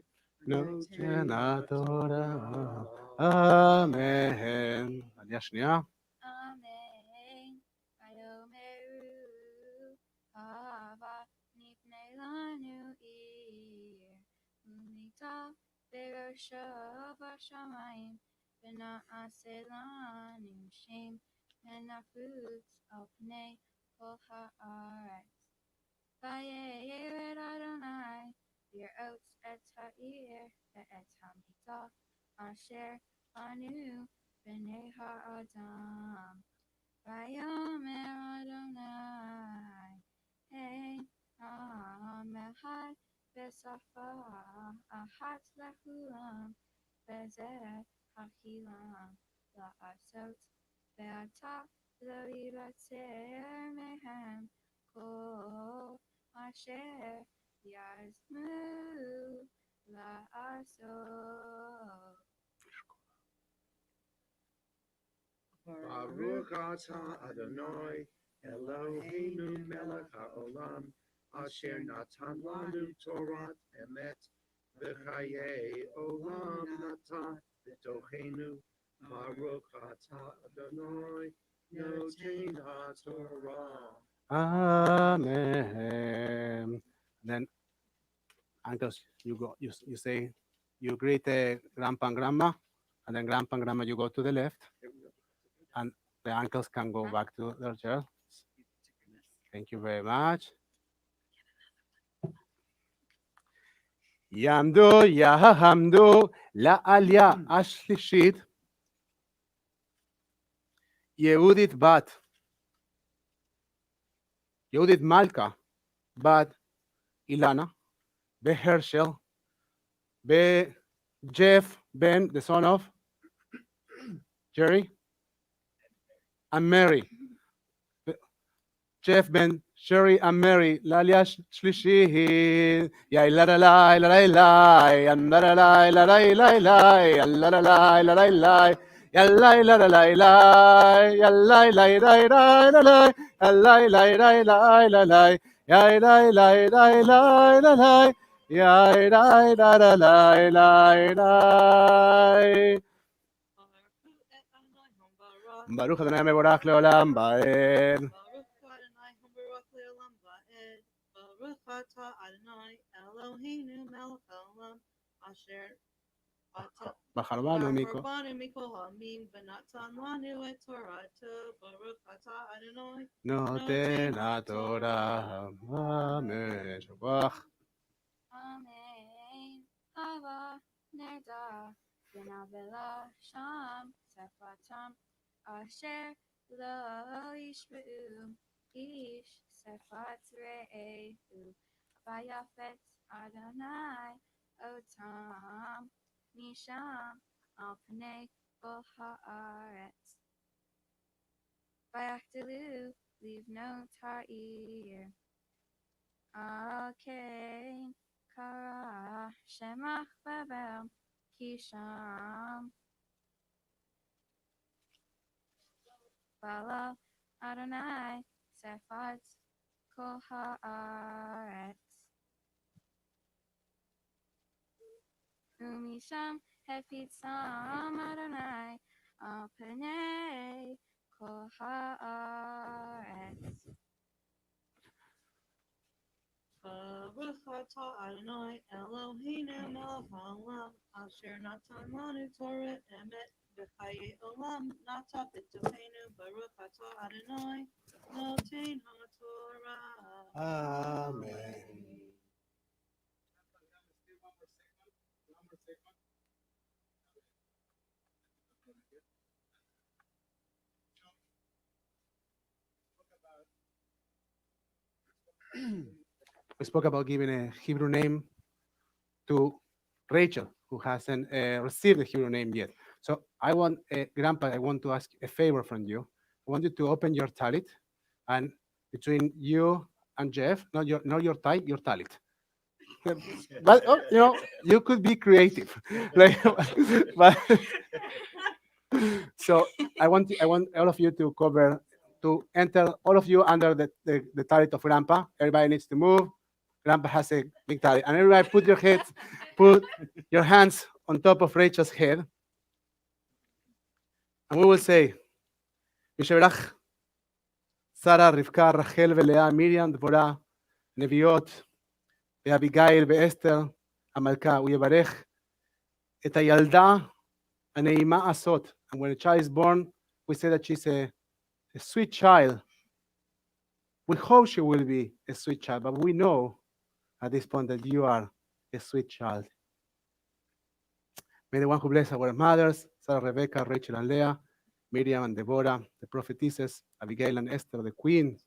Noten HaTorah. Amen. עלייה שנייה. Amen. Vayomeru hava nipne lanu ir unita berosho bashamayim v'na'aseh lanu shem menafutz al pnei kol haaretz. Vayered Adonai bir'ot et ha'ir ve'et hamita asher banu b'nei ha'adam. Vayomer Adonai ein ha'mechad v'safa ahat lechulam v'zeh hachilam la'asot ve'ata lo yivatzer mehem kol asher yazmu la'asot. Baruch atah Adonai Eloheinu melech haolam asher natan lanu Torah emet v'chayei olam natan b'tochenu. Baruch atah Adonai noten haTorah. Amen. Then, uncles, you say, you greet grandpa and grandma, and then grandpa and grandma, you go to the left, and the uncles can go back to their chair. Thank you very much. יעמדו יעמדו לעלייה השלישית, יהודית מלכה, בת אילנה, בהרשל, בג'ף בן, the son of Jerry, and Mary. Jeff Ben, Sherry and Mary, לעלייה שלישית, יאללה לה לה לה לה לה, יאללה לה לה לה לה לה, יאללה לה לה לה לה לה, יאללה לה לה לה לה, יאללה לה לה לה לה, יאללה לה לה לה לה, יאללה לה לה לה לה, יאללה לה לה לה לה. ברוך אדוני מבורך לעולם ועד. Baruch atah Adonai Eloheinu melech haolam asher בחר בנו מכל. banu mikol ha'amim v'natan lanu et Torato. Baruch atah Adonai נותן התורה. אמן. שבח. Amen. Hava nerda v'navela sham sefatam asher lo yishmeu ish sefat re'ehu vayafet Adonai otam misham al pnei kol haaretz vayachdilu livno ta'ir al-kain Kara Shemach Babel Kisham Bala Adonai Sefat Kol Haaretz Umisham Hefitsam Adonai Al Pnei Kol Haaretz. Baruch atah Adonai Eloheinu melech haolam asher natan lanu Torah emet v'chayei olam natan b'tochenu. Baruch atah Adonai noten haTorah. Amen. We spoke about giving a Hebrew name to Rachel, who hasn't received a Hebrew name yet. So I want, Grandpa, I want to ask a favor from you. I want you to open your talit, and between you and Jeff, not your type, your talit. But you could be creative. Like, but so I want all of you to enter all of you under the talit of Grandpa. Everybody needs to move. Grandpa has a big talit, and everybody put your hands on top of Rachel's head, and we will say, Yisherach, Sarah, Rivka, Rachel, Leah, Miriam, Deborah, Neviot, ואביגיל ואסתר המלכה, הוא יברך את הילדה הנעימה הזאת. And when a child is born, we say that she's a sweet child. We hope she will be a sweet child, but we know at this point that you are a sweet child. May the one who bless our mothers, Sarah, Rebecca, Rachel, and Leah, Miriam and Deborah, the prophetesses, Abigail and Esther, the queen,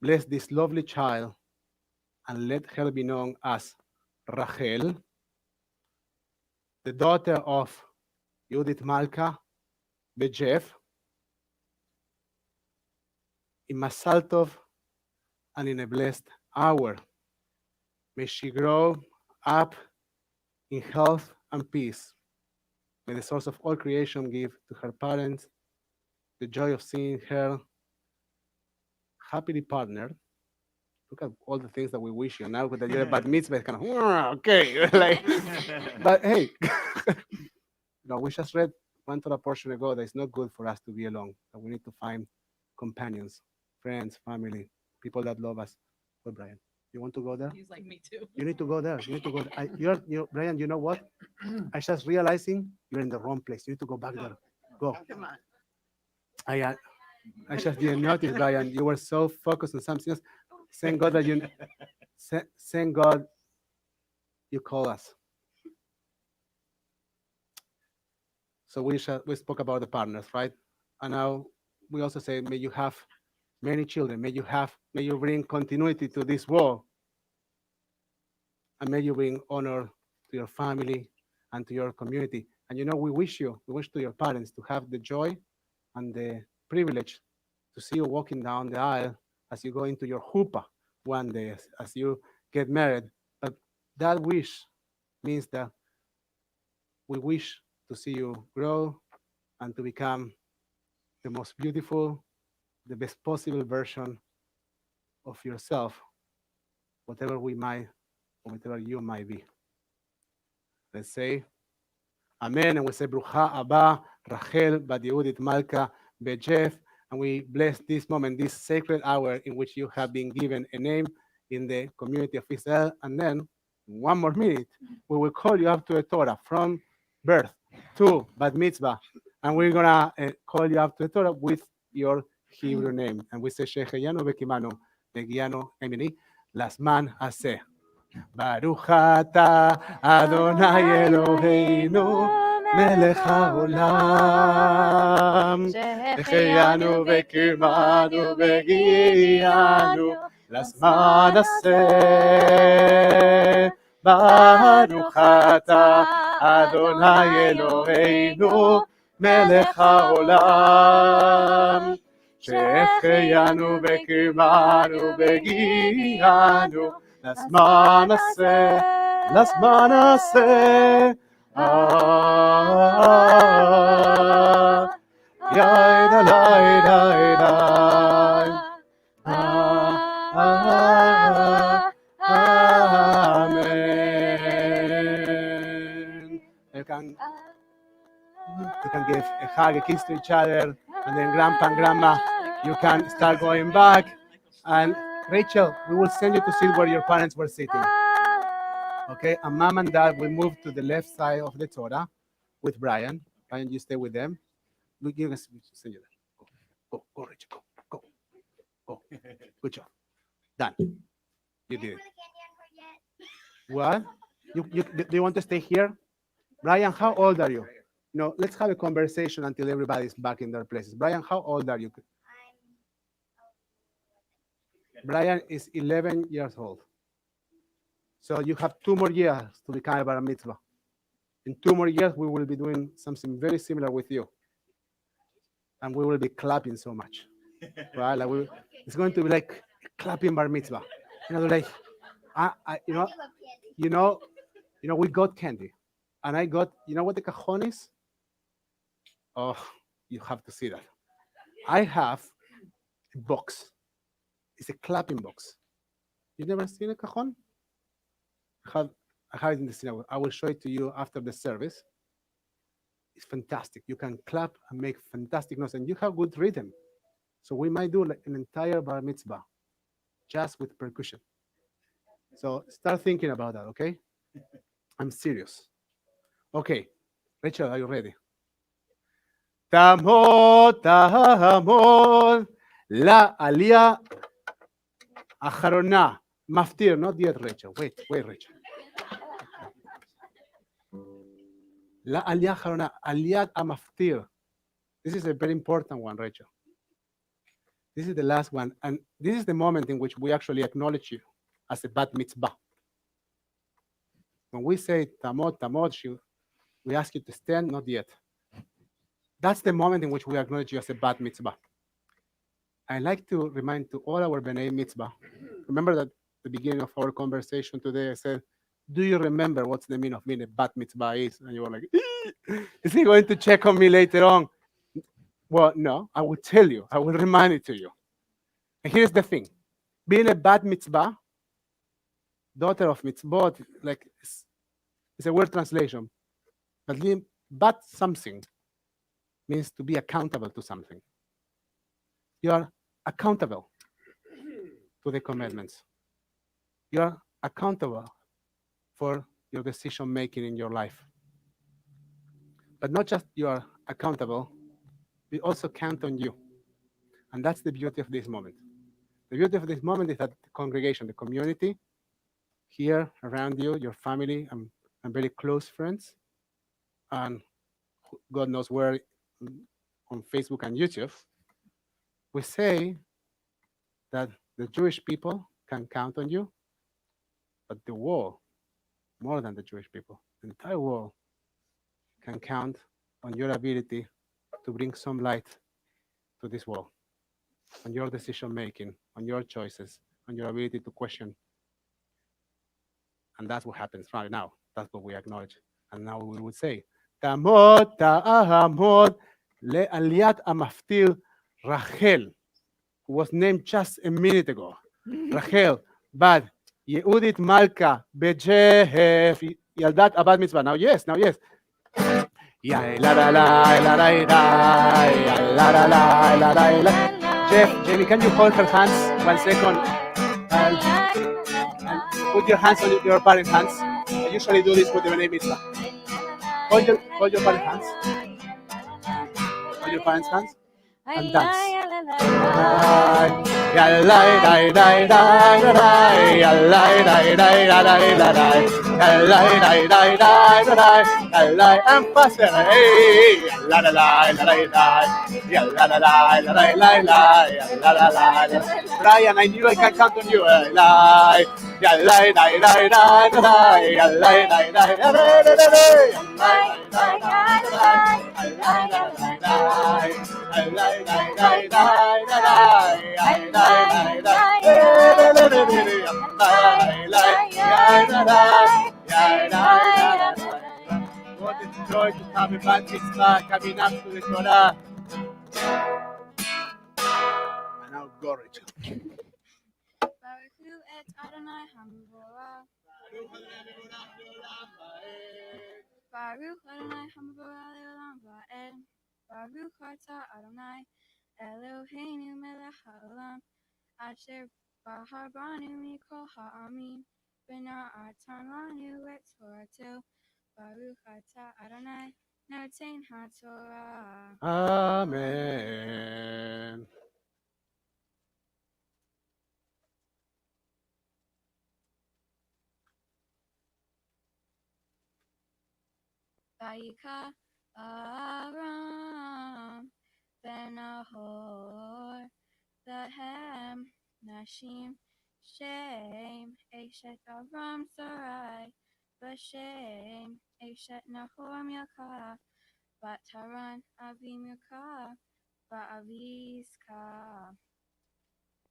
bless this lovely child and let her be known as Rachel, the daughter of Judith Malka Bejev, in Masal Tov and in a blessed hour. May she grow up in health and peace. May the source of all creation give to her parents the joy of seeing her happily partnered. Look at all the things that we wish you. Now that you're a bat mitzvah, it's kind of, okay. Like, but hey, we just read one Torah portion ago that it's not good for us to be alone, that we need to find companions, friends, family, people that love us. Well, Brian, you want to go there? He's like me too. You need to go there. You need to go. Brian, you know what? I just realizing you're in the wrong place. You need to go back there. Go. Come on. I just didn't notice, Brian. You were so focused on something else. Thank God that thank God you call us. So we spoke about the partners, right? And now we also say, may you have many children. May you bring continuity to this world. And may you bring honor to your family and to your community. And we wish to your parents to have the joy and the privilege to see you walking down the aisle as you go into your huppah one day, as you get married. But that wish means that we wish to see you grow and to become the most beautiful, the best possible version of yourself, whatever you might be. Let's say Amen, and we say Brucha Abba, Rachel, Bat Yehudit Malka, Bet Jeff, and we bless this moment, this sacred hour in which you have been given a name in the community of Israel. And then, in one more minute, we will call you up to a Torah from birth to Bat Mitzvah, and we're gonna call you up to a Torah with your Hebrew name. And we say Shecheyanu Bekimanu, Begiano Emini, Lasman Aseh. Baruch ata Adonai Eloheinu melech haolam שהחיינו וקיימנו והגיענו לזמן הזה. ברוך אתה אדוני אלוהינו מלך העולם שהחיינו וקיימנו והגיענו לזמן הזה, לזמן הזה. יאי דלי די די. Amen. You can give a hug, a kiss to each other, and then grandpa and grandma, you can start going back. And Rachel, we will send you to sit where your parents were sitting. Okay, and mom and dad will move to the left side of the Torah with Brian. Brian, you stay with them. Look, you can send you there. Go, Rachel, go. Good job. Done. You did it. What? Do you want to stay here? Brian, how old are you? No, let's have a conversation until everybody's back in their places. Brian, how old are you? Brian is 11 years old. So you have 2 more years to become a bar mitzvah. In 2 more years, we will be doing something very similar with you. And we will be clapping so much. Right? Like it's going to be like clapping bar mitzvah. Like, we got candy. And I got, what the cajon is? Oh, you have to see that. I have a box. It's a clapping box. You've never seen a cajon? I have it in the synagogue. I will show it to you after the service. It's fantastic. You can clap and make fantastic noise, and you have good rhythm. So we might do like an entire bar mitzvah just with percussion. So start thinking about that, okay? I'm serious. Okay, Rachel, are you ready? Tamod, לעלייה אחרונה. מפטיר, not yet, Rachel. Wait, Rachel. לעלייה אחרונה, עליית המפטיר. This is a very important one, Rachel. This is the last one, and this is the moment in which we actually acknowledge you as a bat mitzvah. When we say tamod, we ask you to stand, not yet. That's the moment in which we acknowledge you as a bat mitzvah. I like to remind to all our B'nai mitzvah, remember that the beginning of our conversation today, I said, do you remember what's the meaning of being a bat mitzvah is? And you were like, is he going to check on me later on? Well, no, I will tell you. I will remind it to you. And here's the thing. Being a bat mitzvah, daughter of mitzvot, like it's a word translation. But being bat something means to be accountable to something. You are accountable to the commandments. You are accountable for your decision making in your life. But not just you are accountable, we also count on you. And that's the beauty of this moment. The beauty of this moment is that the congregation, the community, here around you, your family, and very close friends, and God knows where on Facebook and YouTube, we say that the Jewish people can count on you, but the world, more than the Jewish people, the entire world can count on your ability to bring some light to this world, on your decision making, on your choices, on your ability to question. And that's what happens right now. That's what we acknowledge. And now we would say, Tamod ta'ahamod le'aliat amaftir Rachel, who was named just a minute ago. Rachel, but Yehudit Malka, Bejef, Yaldat Abad Mitzvah. Now, yes. Ya la la la la la la la la la la la. Jamie, can you hold her hands 1 second? And put your hands on your parents' hands. I usually do this with the B'nai Mitzvah. Hold your parents' hands. Hold your parents' hands. And dance. And faster. Brian, I knew I can count on you. What a joy to have a bad mitzvah coming up to the Torah. And now go, Rachel. Baruch Hu et Adonai Hamvorah. Baruch Adonai Hamvorah Leolam Va'ed. Baruch Atah Adonai Eloheinu melech haolam asher bahar banu mikol ha'amim v'na'atan lanu et Torato. Baruch Atah Adonai noten haTorah. Amen. Vayikra Aram ben Nahor Lahem Nashim Shem Eshet Aram Sarai Vashem Eshet Nahor Milcah Bat Haran Avi Milcah Ba'aviska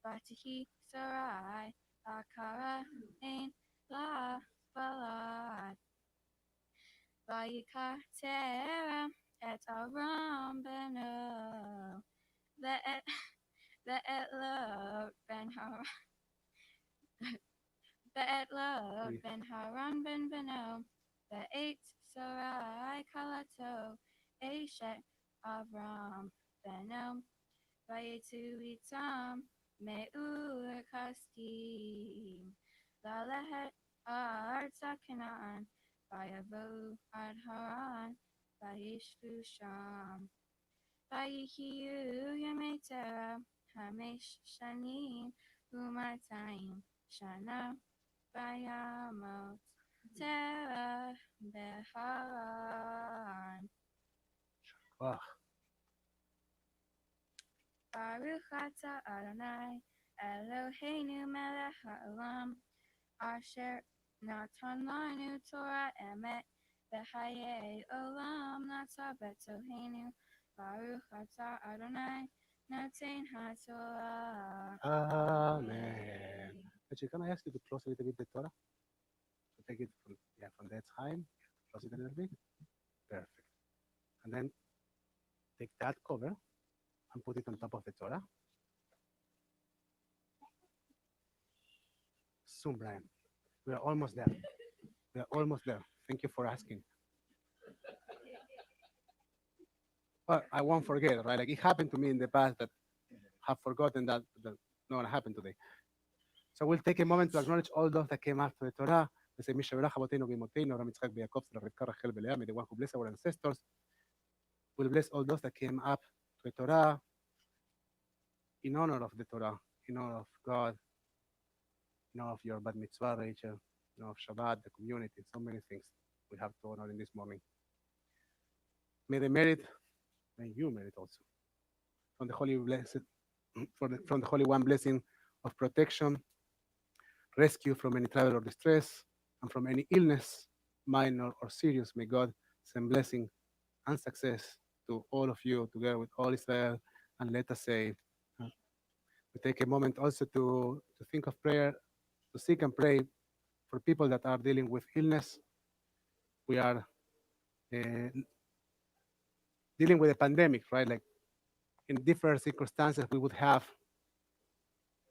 Batihi Sarai Akara Ein La Balad Vayikra Terah et Aram beno Ve'et Lot ben Haran Ve'et Lot ben Haran ben Beno Ve'et Sarai Kalato Eshet Avram Beno Vayetu Itam Me'ur Kasdim Lalehet Arta Canaan Vayavo Ad Haran Vayishvu Sham Vayihiu Yemei Terah Hamesh Shanim U'Matayim Shana Vayamot Terah Beharan. Wow. Baruch Atah Adonai Eloheinu melech haolam asher natan lanu Torah emet v'chayei olam nata betohenu. Baruch Atah Adonai noten haTorah. Amen. Actually, can I ask you to close a little bit the Torah? So take it from that time, close it a little bit. Perfect. And then take that cover and put it on top of the Torah. Soon, Brian. We are almost there. We are almost there. Thank you for asking. Well, I won't forget, right? Like it happened to me in the past that have forgotten that not going to happen today. So we'll take a moment to acknowledge all those that came after the Torah. We say, Misha Berach Avoteinu V'Imotenu, Avraham Yitzchak V'Yaakov, Rivka Rachel V'Leah, may the one who bless our ancestors. We'll bless all those that came up to the Torah in honor of the Torah, in honor of God, in honor of your Bat Mitzvah, Rachel, in honor of Shabbat, the community, so many things we have to honor in this morning. May they merit, may you merit also. From the Holy Blessed, from the Holy One, blessing of protection, rescue from any trouble or distress, and from any illness, minor or serious. May God send blessing and success to all of you, together with all Israel. And let us say, we take a moment also to think of prayer, to seek and pray for people that are dealing with illness. We are dealing with a pandemic, right? Like in different circumstances, we would have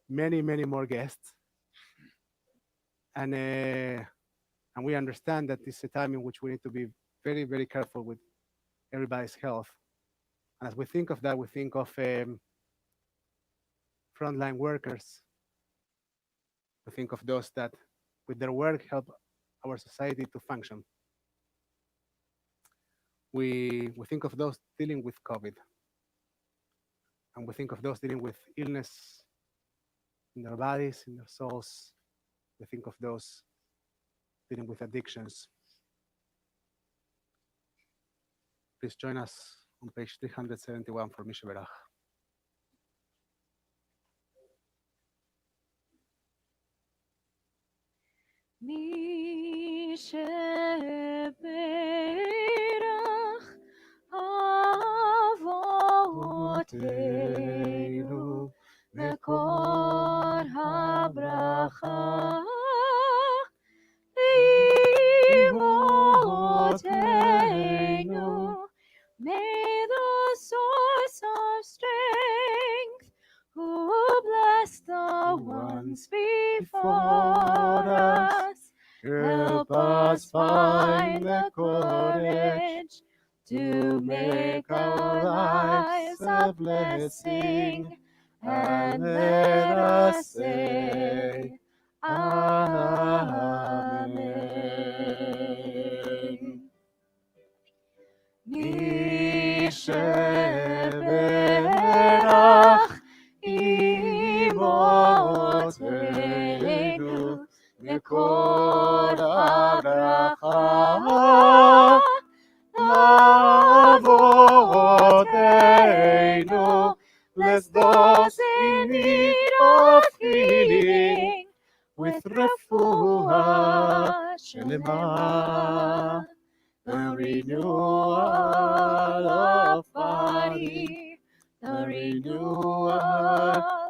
many, many more guests. And we understand that this is a time in which we need to be very, very careful with everybody's health. And as we think of that, we think of frontline workers. We think of those that, with their work, help our society to function. We think of those dealing with COVID. And we think of those dealing with illness in their bodies, in their souls. We think of those dealing with addictions. Please join us on page 371 for Misha Berach. Misha Berach Avoteinu Mekor HaBracha Imotenu. May the source of strength, who bless the ones before us, help us find the courage to make our lives a blessing, and let us say, Amen. Misha Berach Imotenu Mekor HaBracha Avoteinu. Bless those in need of healing with refuah shelema, the renewal of body, the renewal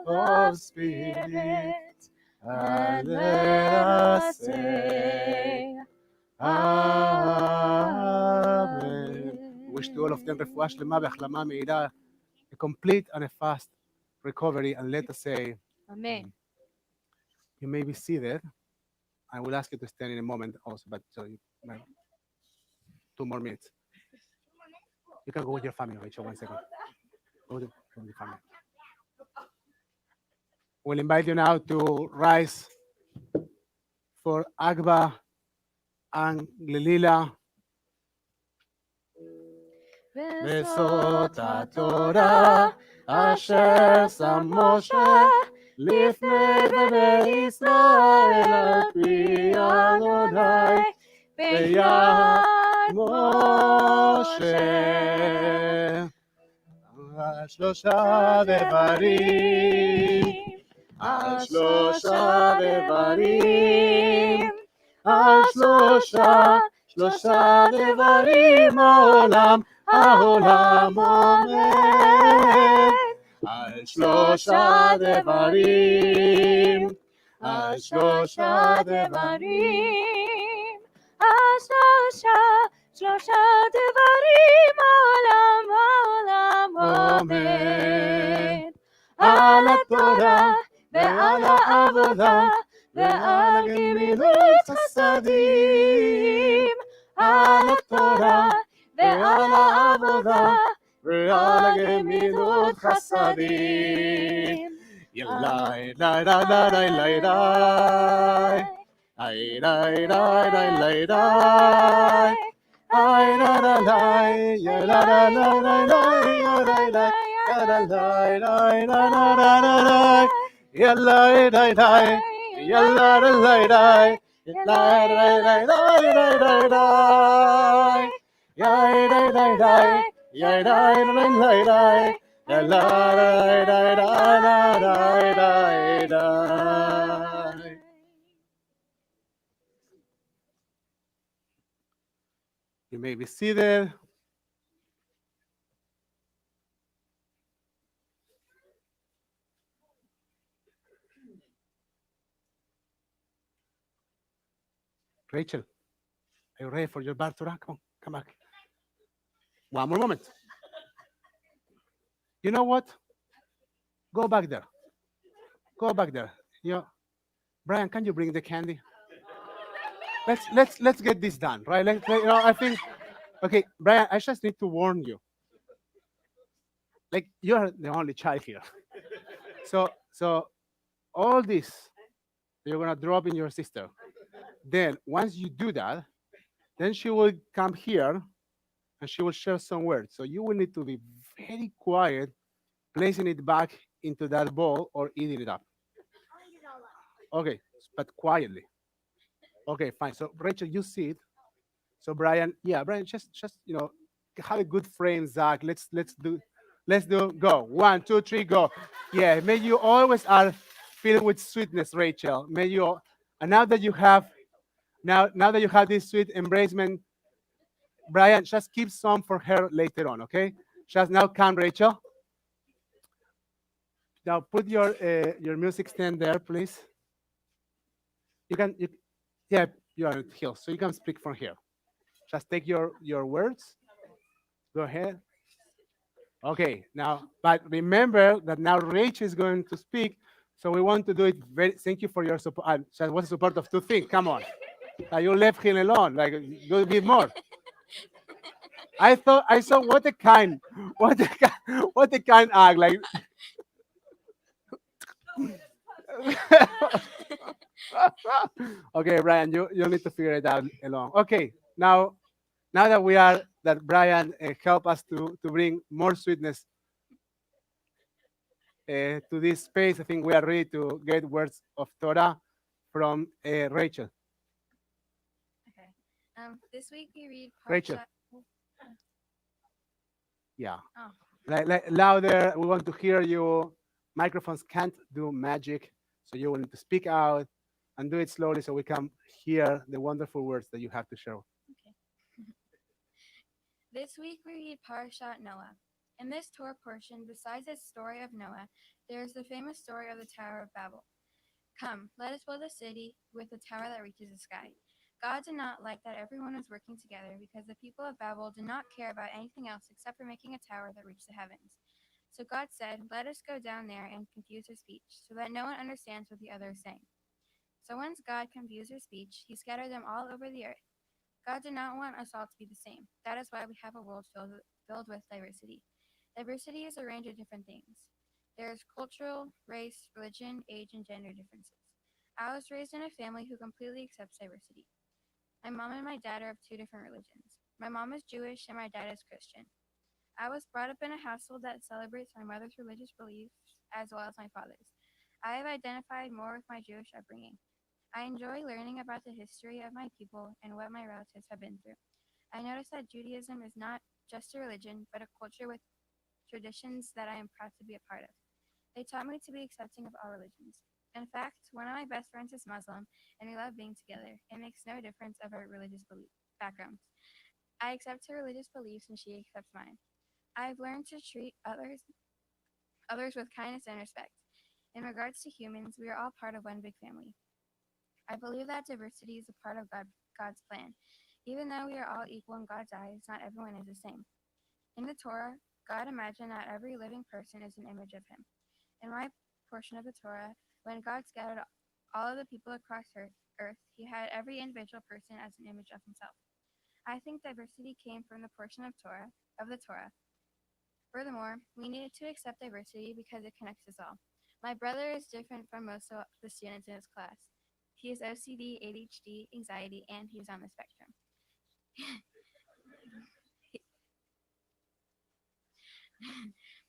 of spirit, and let us say, Amen. We wish to all of them refuah shlema v'achlama meira, a complete and a fast recovery, and let us say, Amen. you may be seated. I will ask you to stand in a moment also, but so you, 2 more minutes. You can go with your family, Rachel, 1 second. Go with your family. We'll invite you now to rise for Agba and Glilila. Besot HaTorah asher sam Moshe lifnei bnei Israel al pi Adonai beyad Moshe. על שלושה דברים, על שלושה דברים, על שלושה דברים העולם עומד, על שלושה דברים, השלושה דברים, שלושה דברים העולם עומד, על התורה ועל העבודה ועל גמילות חסדים, על התורה ועל העבודה ועל גמילות חסדים. Yalai, lai, lai, lai, lai, lai, lai. Ai, lai, lai, lai, lai, lai. Ai, lai, lai, lai, ya, lai, lai, lai, lai, lai, ya, lai, lai, ya, lai, lai, lai, lai, lai, lai, lai. Ya, lai, lai, lai, ya, lai, lai, lai, lai. Ya, lai, lai, lai, lai, lai, lai, lai. Ya, lai, lai, lai, ya, lai, lai, lai, lai. La la la la la la la la. You may be seated. Rachel, are you ready for your bar Torah? Come on, come back. One more moment. You know what? Go back there. Go back there. Brian, can you bring the candy? Let's get this done, right? I think. Okay, Brian, I just need to warn you. Like, you're the only child here, so all this you're gonna drop in your sister. Then once you do that, then she will come here and she will share some words. So you will need to be very quiet, placing it back into that bowl or eating it up. Okay, but quietly. Okay, fine. So Rachel, you see it. So Brian, yeah, Brian, just have a good frame, Zach. Let's do go. 1, 2, 3, go. Yeah, may you always are filled with sweetness, Rachel. May you, and now that you have this sweet embracement, Brian, just keep some for her later on, okay? Just now come, Rachel. Now put your music stand there, please. Yeah, you are at heel, so you can speak from here. Just take your words. Go ahead. Okay, now, but remember that now Rachel is going to speak, so we want to do it very. Thank you for your support. Just what's the support of 2 things? Come on, you left him alone. Like, go a bit more. I saw what a kind act like. Okay, Brian, you need to figure it out alone. Okay, now that Brian helped us to bring more sweetness to this space, I think we are ready to get words of Torah from Rachel. Okay. This week we read Rachel. Parshat. Yeah. Oh. Like louder. We want to hear you. Microphones can't do magic, so you will need to speak out and do it slowly so we can hear the wonderful words that you have to share. Okay. This week we read Parshat Noah. In this Torah portion, besides the story of Noah, there is the famous story of the Tower of Babel. Come, let us build a city with a tower that reaches the sky. God did not like that everyone was working together because the people of Babel did not care about anything else except for making a tower that reached the heavens. So God said, let us go down there and confuse their speech, so that no one understands what the other is saying. So once God confused their speech, he scattered them all over the earth. God did not want us all to be the same. That is why we have a world filled with diversity. Diversity is a range of different things. There is cultural, race, religion, age, and gender differences. I was raised in a family who completely accepts diversity. My mom and my dad are of 2 different religions. My mom is Jewish and my dad is Christian. I was brought up in a household that celebrates my mother's religious beliefs as well as my father's. I have identified more with my Jewish upbringing. I enjoy learning about the history of my people and what my relatives have been through. I noticed that Judaism is not just a religion, but a culture with traditions that I am proud to be a part of. They taught me to be accepting of all religions. In fact, one of my best friends is Muslim, and we love being together. It makes no difference of our religious backgrounds. I accept her religious beliefs, and she accepts mine. I've learned to treat others with kindness and respect. In regards to humans, we are all part of one big family. I believe that diversity is a part of God's plan. Even though we are all equal in God's eyes, not everyone is the same. In the Torah, God imagined that every living person is an image of him. In my portion of the Torah, when God scattered all of the people across earth, he had every individual person as an image of himself. I think diversity came from the portion of the Torah. Furthermore, we needed to accept diversity because it connects us all. My brother is different from most of the students in his class. He has OCD, ADHD, anxiety, and he's on the spectrum.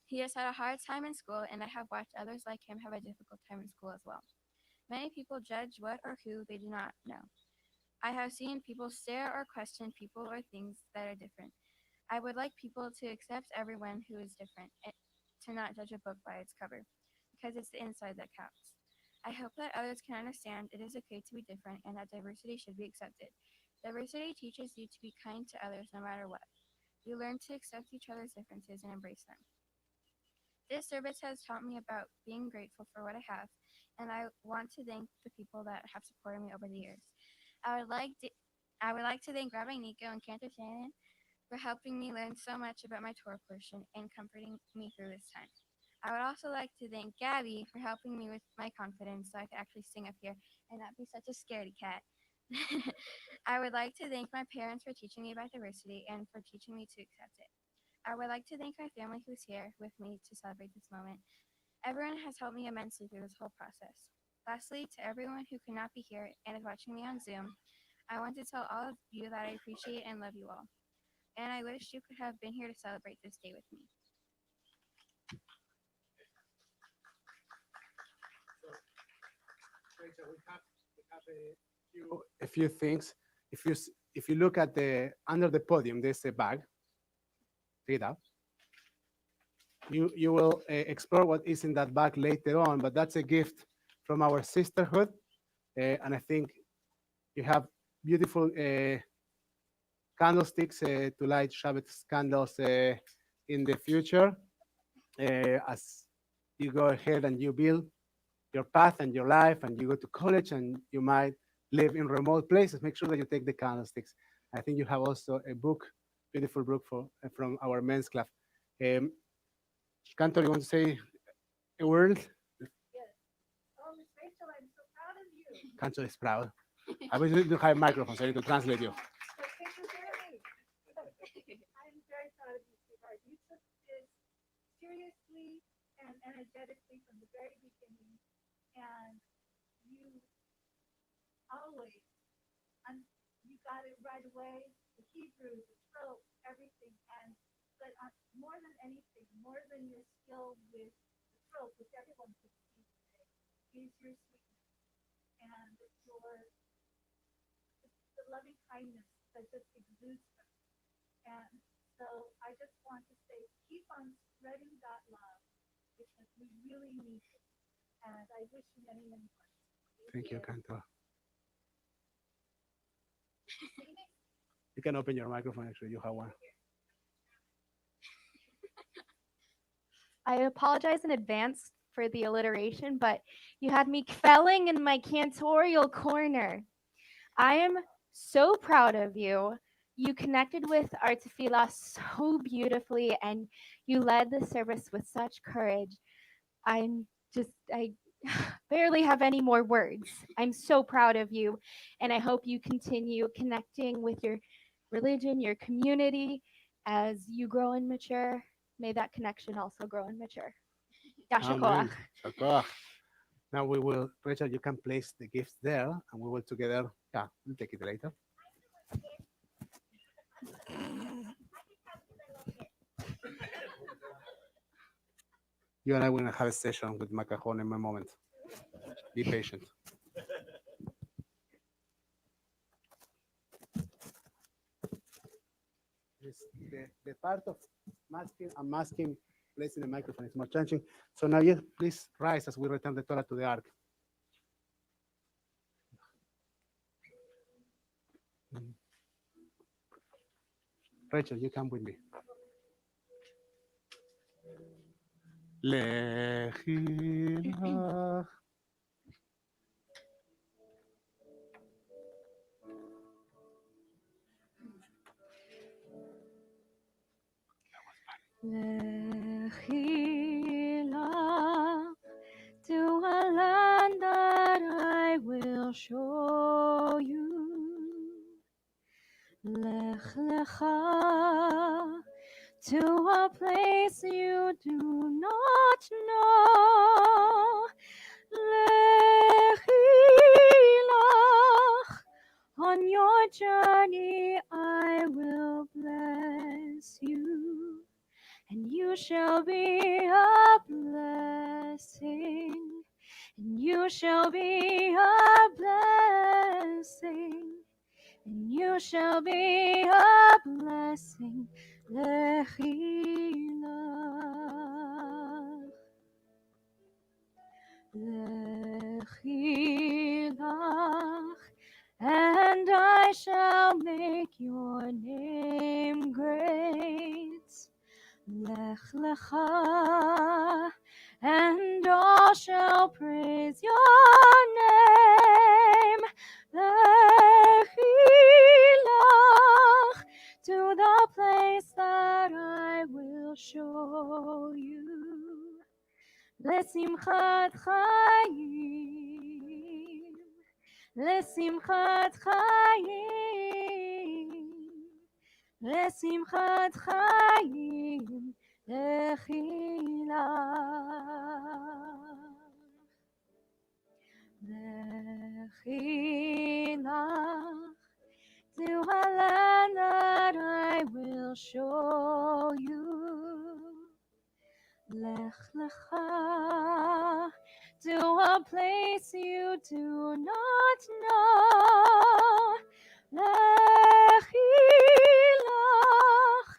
He has had a hard time in school, and I have watched others like him have a difficult time in school as well. Many people judge what or who they do not know. I have seen people stare or question people or things that are different. I would like people to accept everyone who is different, and to not judge a book by its cover, because it's the inside that counts. I hope that others can understand it is okay to be different and that diversity should be accepted. Diversity teaches you to be kind to others no matter what. You learn to accept each other's differences and embrace them. This service has taught me about being grateful for what I have, and I want to thank the people that have supported me over the years. I would like to thank Rabbi Nico and Cantor Shannon for helping me learn so much about my Torah portion and comforting me through this time. I would also like to thank Gabby for helping me with my confidence so I could actually sing up here and not be such a scaredy cat. I would like to thank my parents for teaching me about diversity and for teaching me to accept it. I would like to thank my family who's here with me to celebrate this moment. Everyone has helped me immensely through this whole process. Lastly, to everyone who could not be here and is watching me on Zoom, I want to tell all of you that I appreciate and love you all. And I wish you could have been here to celebrate this day with me. Rachel, we have a few things. If you look at the under the podium, there's a bag. Take it out. You will explore what is in that bag later on, but that's a gift from our sisterhood, and I think you have beautiful candlesticks to light Shabbat candles in the future as you go ahead and you build your path and your life, and you go to college and you might live in remote places. Make sure that you take the candlesticks. I think you have also a book, beautiful book from our men's club. Cantor, you want to say a word? Yes. Oh, Miss Rachel, I'm so proud of you. Cantor is proud. I wish you have a microphone so I need to translate you. But can you hear me? I'm very proud of you, sweetheart. You took this seriously and energetically from the very beginning, and you always, you got it right away. The Hebrew, the trope, everything, but more than anything, more than your skill with the trope, which everyone could see today, is your sweetness and the loving kindness that just exudes from you. And so I just want to say, keep on spreading that love because we really need it. And I wish you many, many more. Thank you, Cantor. You can open your microphone, actually, you have one. I apologize in advance for the alliteration, but you had me felling in my cantorial corner. I am so proud of you. You connected with our tefillah so beautifully, and you led the service with such courage. I barely have any more words. I'm so proud of you, and I hope you continue connecting with your religion, your community, as you grow and mature. May that connection also grow and mature. Yasher Amen. koach. Shakoach. Now we will, Rachel, you can place the gifts there and we will together, we'll take it later. You and I will have a session with Macajon in a moment. Be patient. The part of masking, placing the microphone is more challenging. So now, yes, please rise as we return the Torah to the ark. Rachel, you come with me. לכי לך. Lechi lach to a land that I will show you. Lech lecha to a place you do not know. Lechi lach, on your journey I will bless you, and you shall be a blessing, and you shall be a blessing, and you shall be a blessing. Lechi lach, lechi lach, and I shall make your name great. Lech lecha, and all shall praise your name. Lechi lach, to the place that I will show you. Lesimchat chayim, lesimchat chayim, lesimchat chayim, lechi lach, lechi lach, to a land that I will show you. Lech lecha, to a place you do not know. Lechi lach,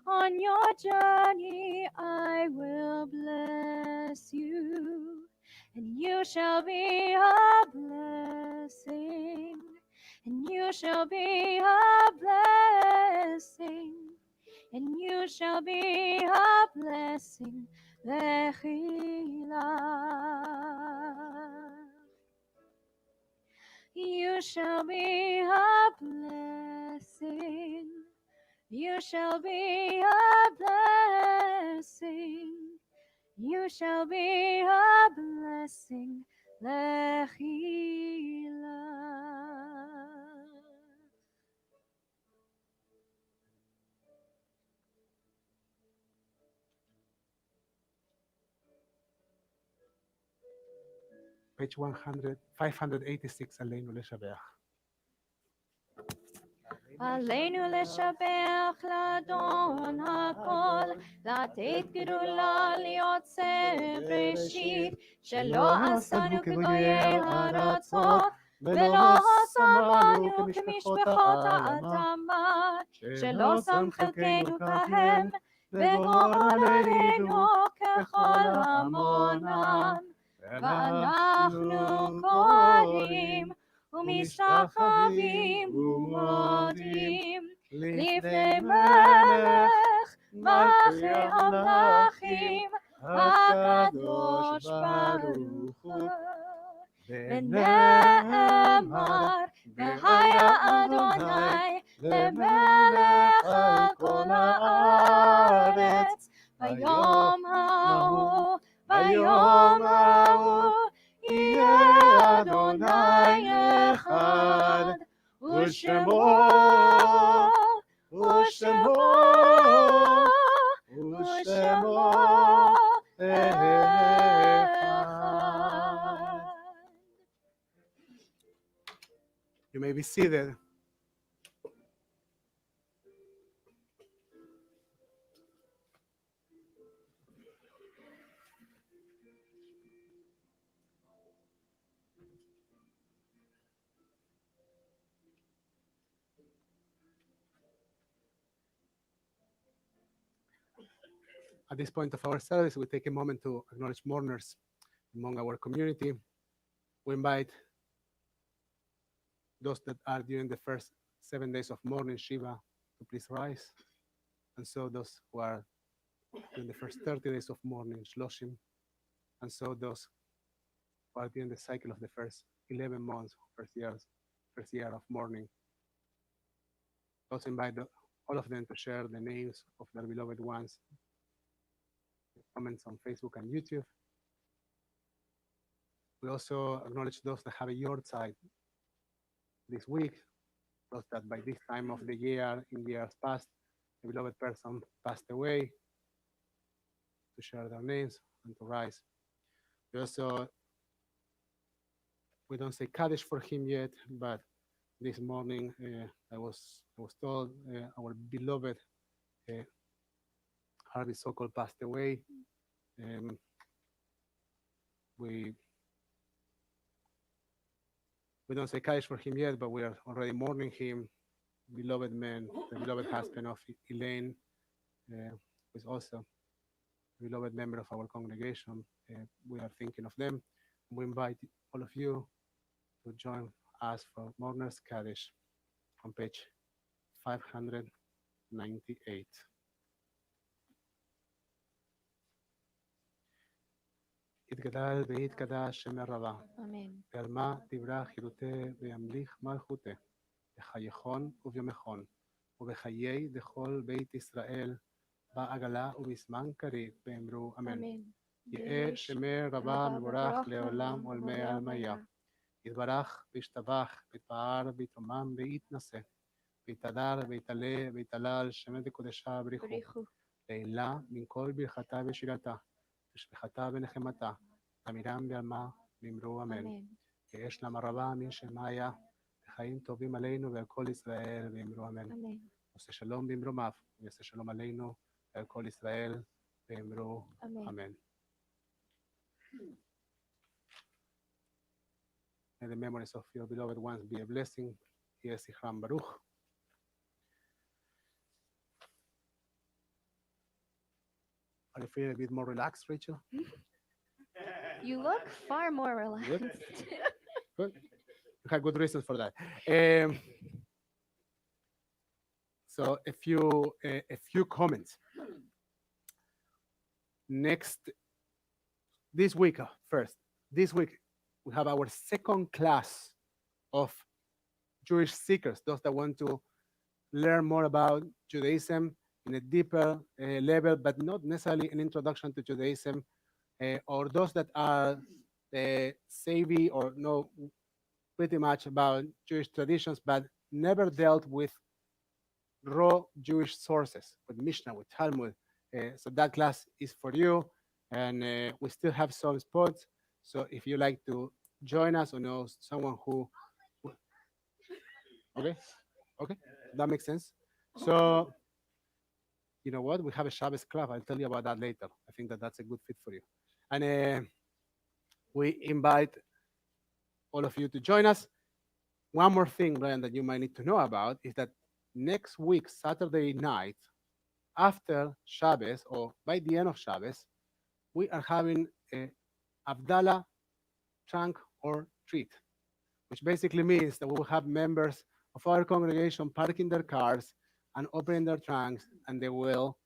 on your journey I will bless you, and you shall be a blessing, and you shall be a blessing, and you shall be a blessing. Lechi lach, you shall be a blessing, you shall be a blessing, you shall be a blessing. Lechi lach. Page 586, עלינו לשבח. עלינו לשבח לאדון הכל, לתת גדולה ליוצא בראשית, שלא עשנו כגויי הארצות, ולא עשה בנו כמשפחות האדמה, שלא שם חלקנו כהם, וגורלנו ככל המונם, ואנחנו קוראים ומשתחווים ומודים לפני מלך מלכי המלכים הקדוש ברוך הוא. ונאמר והיה אדוני למלך על כל הארץ, ביום ההוא יהיה אדוני אחד, ושמו אחד. You may be seated. At this point of our service, we take a moment to acknowledge mourners among our community. We invite those that are during the first 7 days of mourning Shiva to please rise. And so those who are during the first 30 days of mourning, Shloshim, and so those who are during the cycle of the first 11 months, first year of mourning. Also invite all of them to share the names of their beloved ones, comments on Facebook and YouTube. We also acknowledge those that have a yahrzeit this week, those that by this time of the year, in years past, a beloved person passed away, to share their names and to rise. We also, we don't say Kaddish for him yet, but this morning I was told our beloved Harvey Sokol passed away. We don't say Kaddish for him yet, but we are already mourning him. Beloved man, the beloved husband of Elaine, who is also a beloved member of our congregation. We are thinking of them. We invite all of you to join us for Mourner's Kaddish on page 598. יתגדל ויתקדש שם רבה, אמן. ועלמה תברח חירותה וימליך מלכותה, בחייכון וביומכון, ובחיי דכל בית ישראל, בעגלה ובזמן קריב, ואמרו אמן. אמן. יהא שמי רבה מבורך לעולם ולמי עלמיה. יתברך וישתבח, ויתפאר ויתרומם ויתנשא, ויתהדר ויתעלה ויתהלל שמה דקודשה בריחו. לעילה מן כל ברכתה ושירתה, ושבחתה ונחמתה, תמירם בעלמה ואמרו אמן. ויש להם רבה מן שמיה, וחיים טובים עלינו ועל כל ישראל ואמרו אמן. עושה שלום במרומיו, ויעשה שלום עלינו ועל כל ישראל ואמרו אמן. May the memories of your beloved ones be a blessing. Yeh Zichram Baruch. Are you feeling a bit more relaxed, Rachel? You look far more relaxed. Good. Good. You had good reasons for that. So a few comments. This week we have our second class of Jewish seekers, those that want to learn more about Judaism in a deeper level, but not necessarily an introduction to Judaism, or those that are savvy or know pretty much about Jewish traditions, but never dealt with raw Jewish sources, with Mishnah, with Talmud. So that class is for you, and we still have some spots. So if you like to join us or know someone who, okay, that makes sense. So you know what? We have a Shabbos club. I'll tell you about that later. I think that's a good fit for you. And we invite all of you to join us. One more thing, Brian, that you might need to know about is that next week, Saturday night, after Shabbos or by the end of Shabbos, we are having a Abdallah trunk or treat, which basically means that we will have members of our congregation parking their cars and opening their trunks, and they will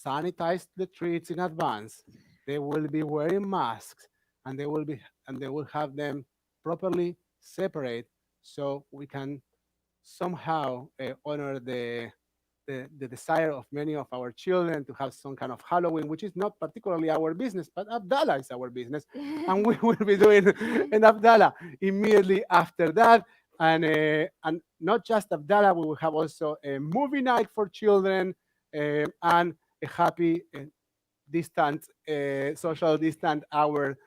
sanitize the treats in advance. They will be wearing masks, and they will have them properly separate, so we can somehow honor the desire of many of our children to have some kind of Halloween, which is not particularly our business, but Abdallah is our business, and we will be doing an Abdallah immediately after that. And not just Abdallah, we will have also a movie night for children and a happy social distant hour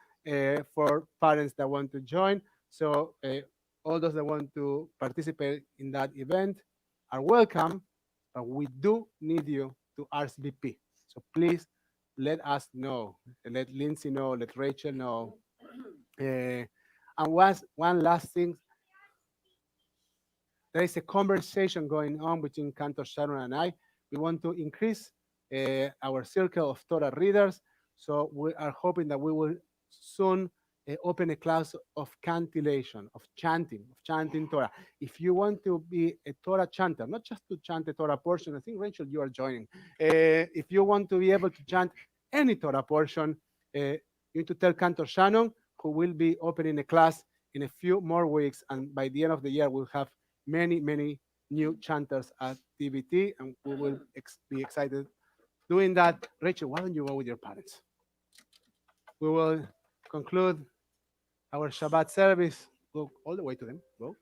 for parents that want to join. So all those that want to participate in that event are welcome, but we do need you to RSVP. So please let us know. Let Lindsay know, let Rachel know. And one last thing, there is a conversation going on between Cantor Sharon and I. We want to increase our circle of Torah readers. So we are hoping that we will soon open a class of cantillation, of chanting Torah. If you want to be a Torah chanter, not just to chant a Torah portion, I think, Rachel, you are joining. If you want to be able to chant any Torah portion, you need to tell Cantor Shannon, who will be opening a class in a few more weeks. And by the end of the year, we'll have many, many new chanters at TBT, and we will be excited doing that. Rachel, why don't you go with your parents? We will conclude our Shabbat service. Go all the way to them. Go.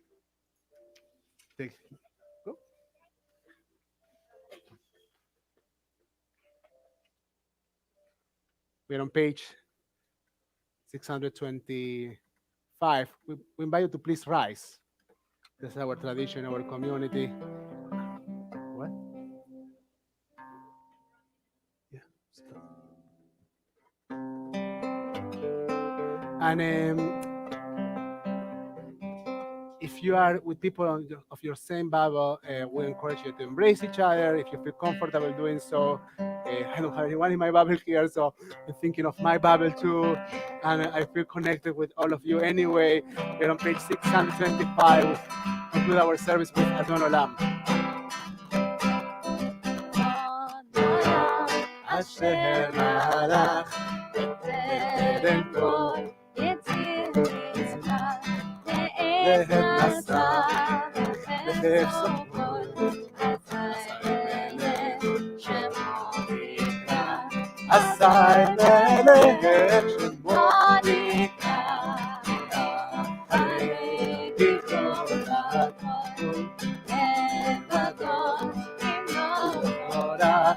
Go. We're on page 625. We invite you to please rise. That's our tradition, our community. What? Yeah. And if you are with people of your same Bible, we encourage you to embrace each other. If you feel comfortable doing so, I don't have anyone in my Bible here, so I'm thinking of my Bible too, and I feel connected with all of you anyway. We're on page 625. We conclude our service with Adon Olam. Asher Malach B'Eden Kol Yetzir Mitzvah Le'ez Nasa Le'ez Sokol Asay Melech Shemo Nikra Asay Melech Shemo Nikra Harei Tikvah Evadon Imno Torah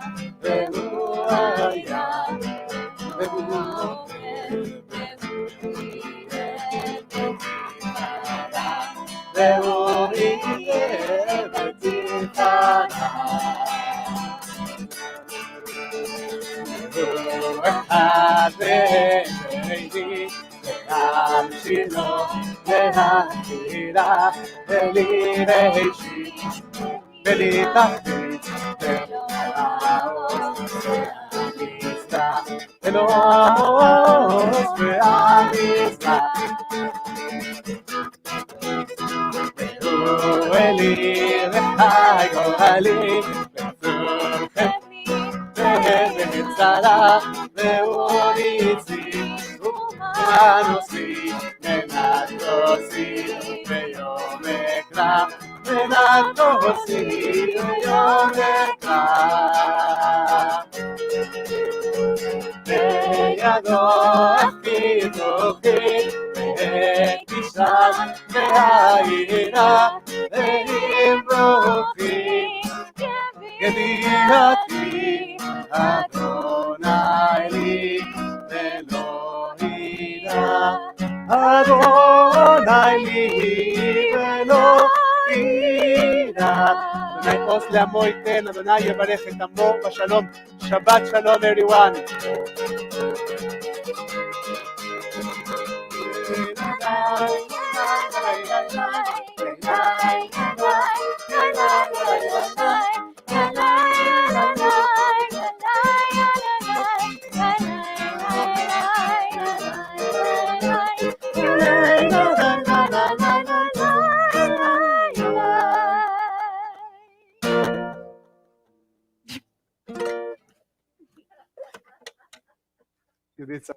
Adonai Yevarech et Amo Shalom. Shabbat Shalom, everyone. You did so.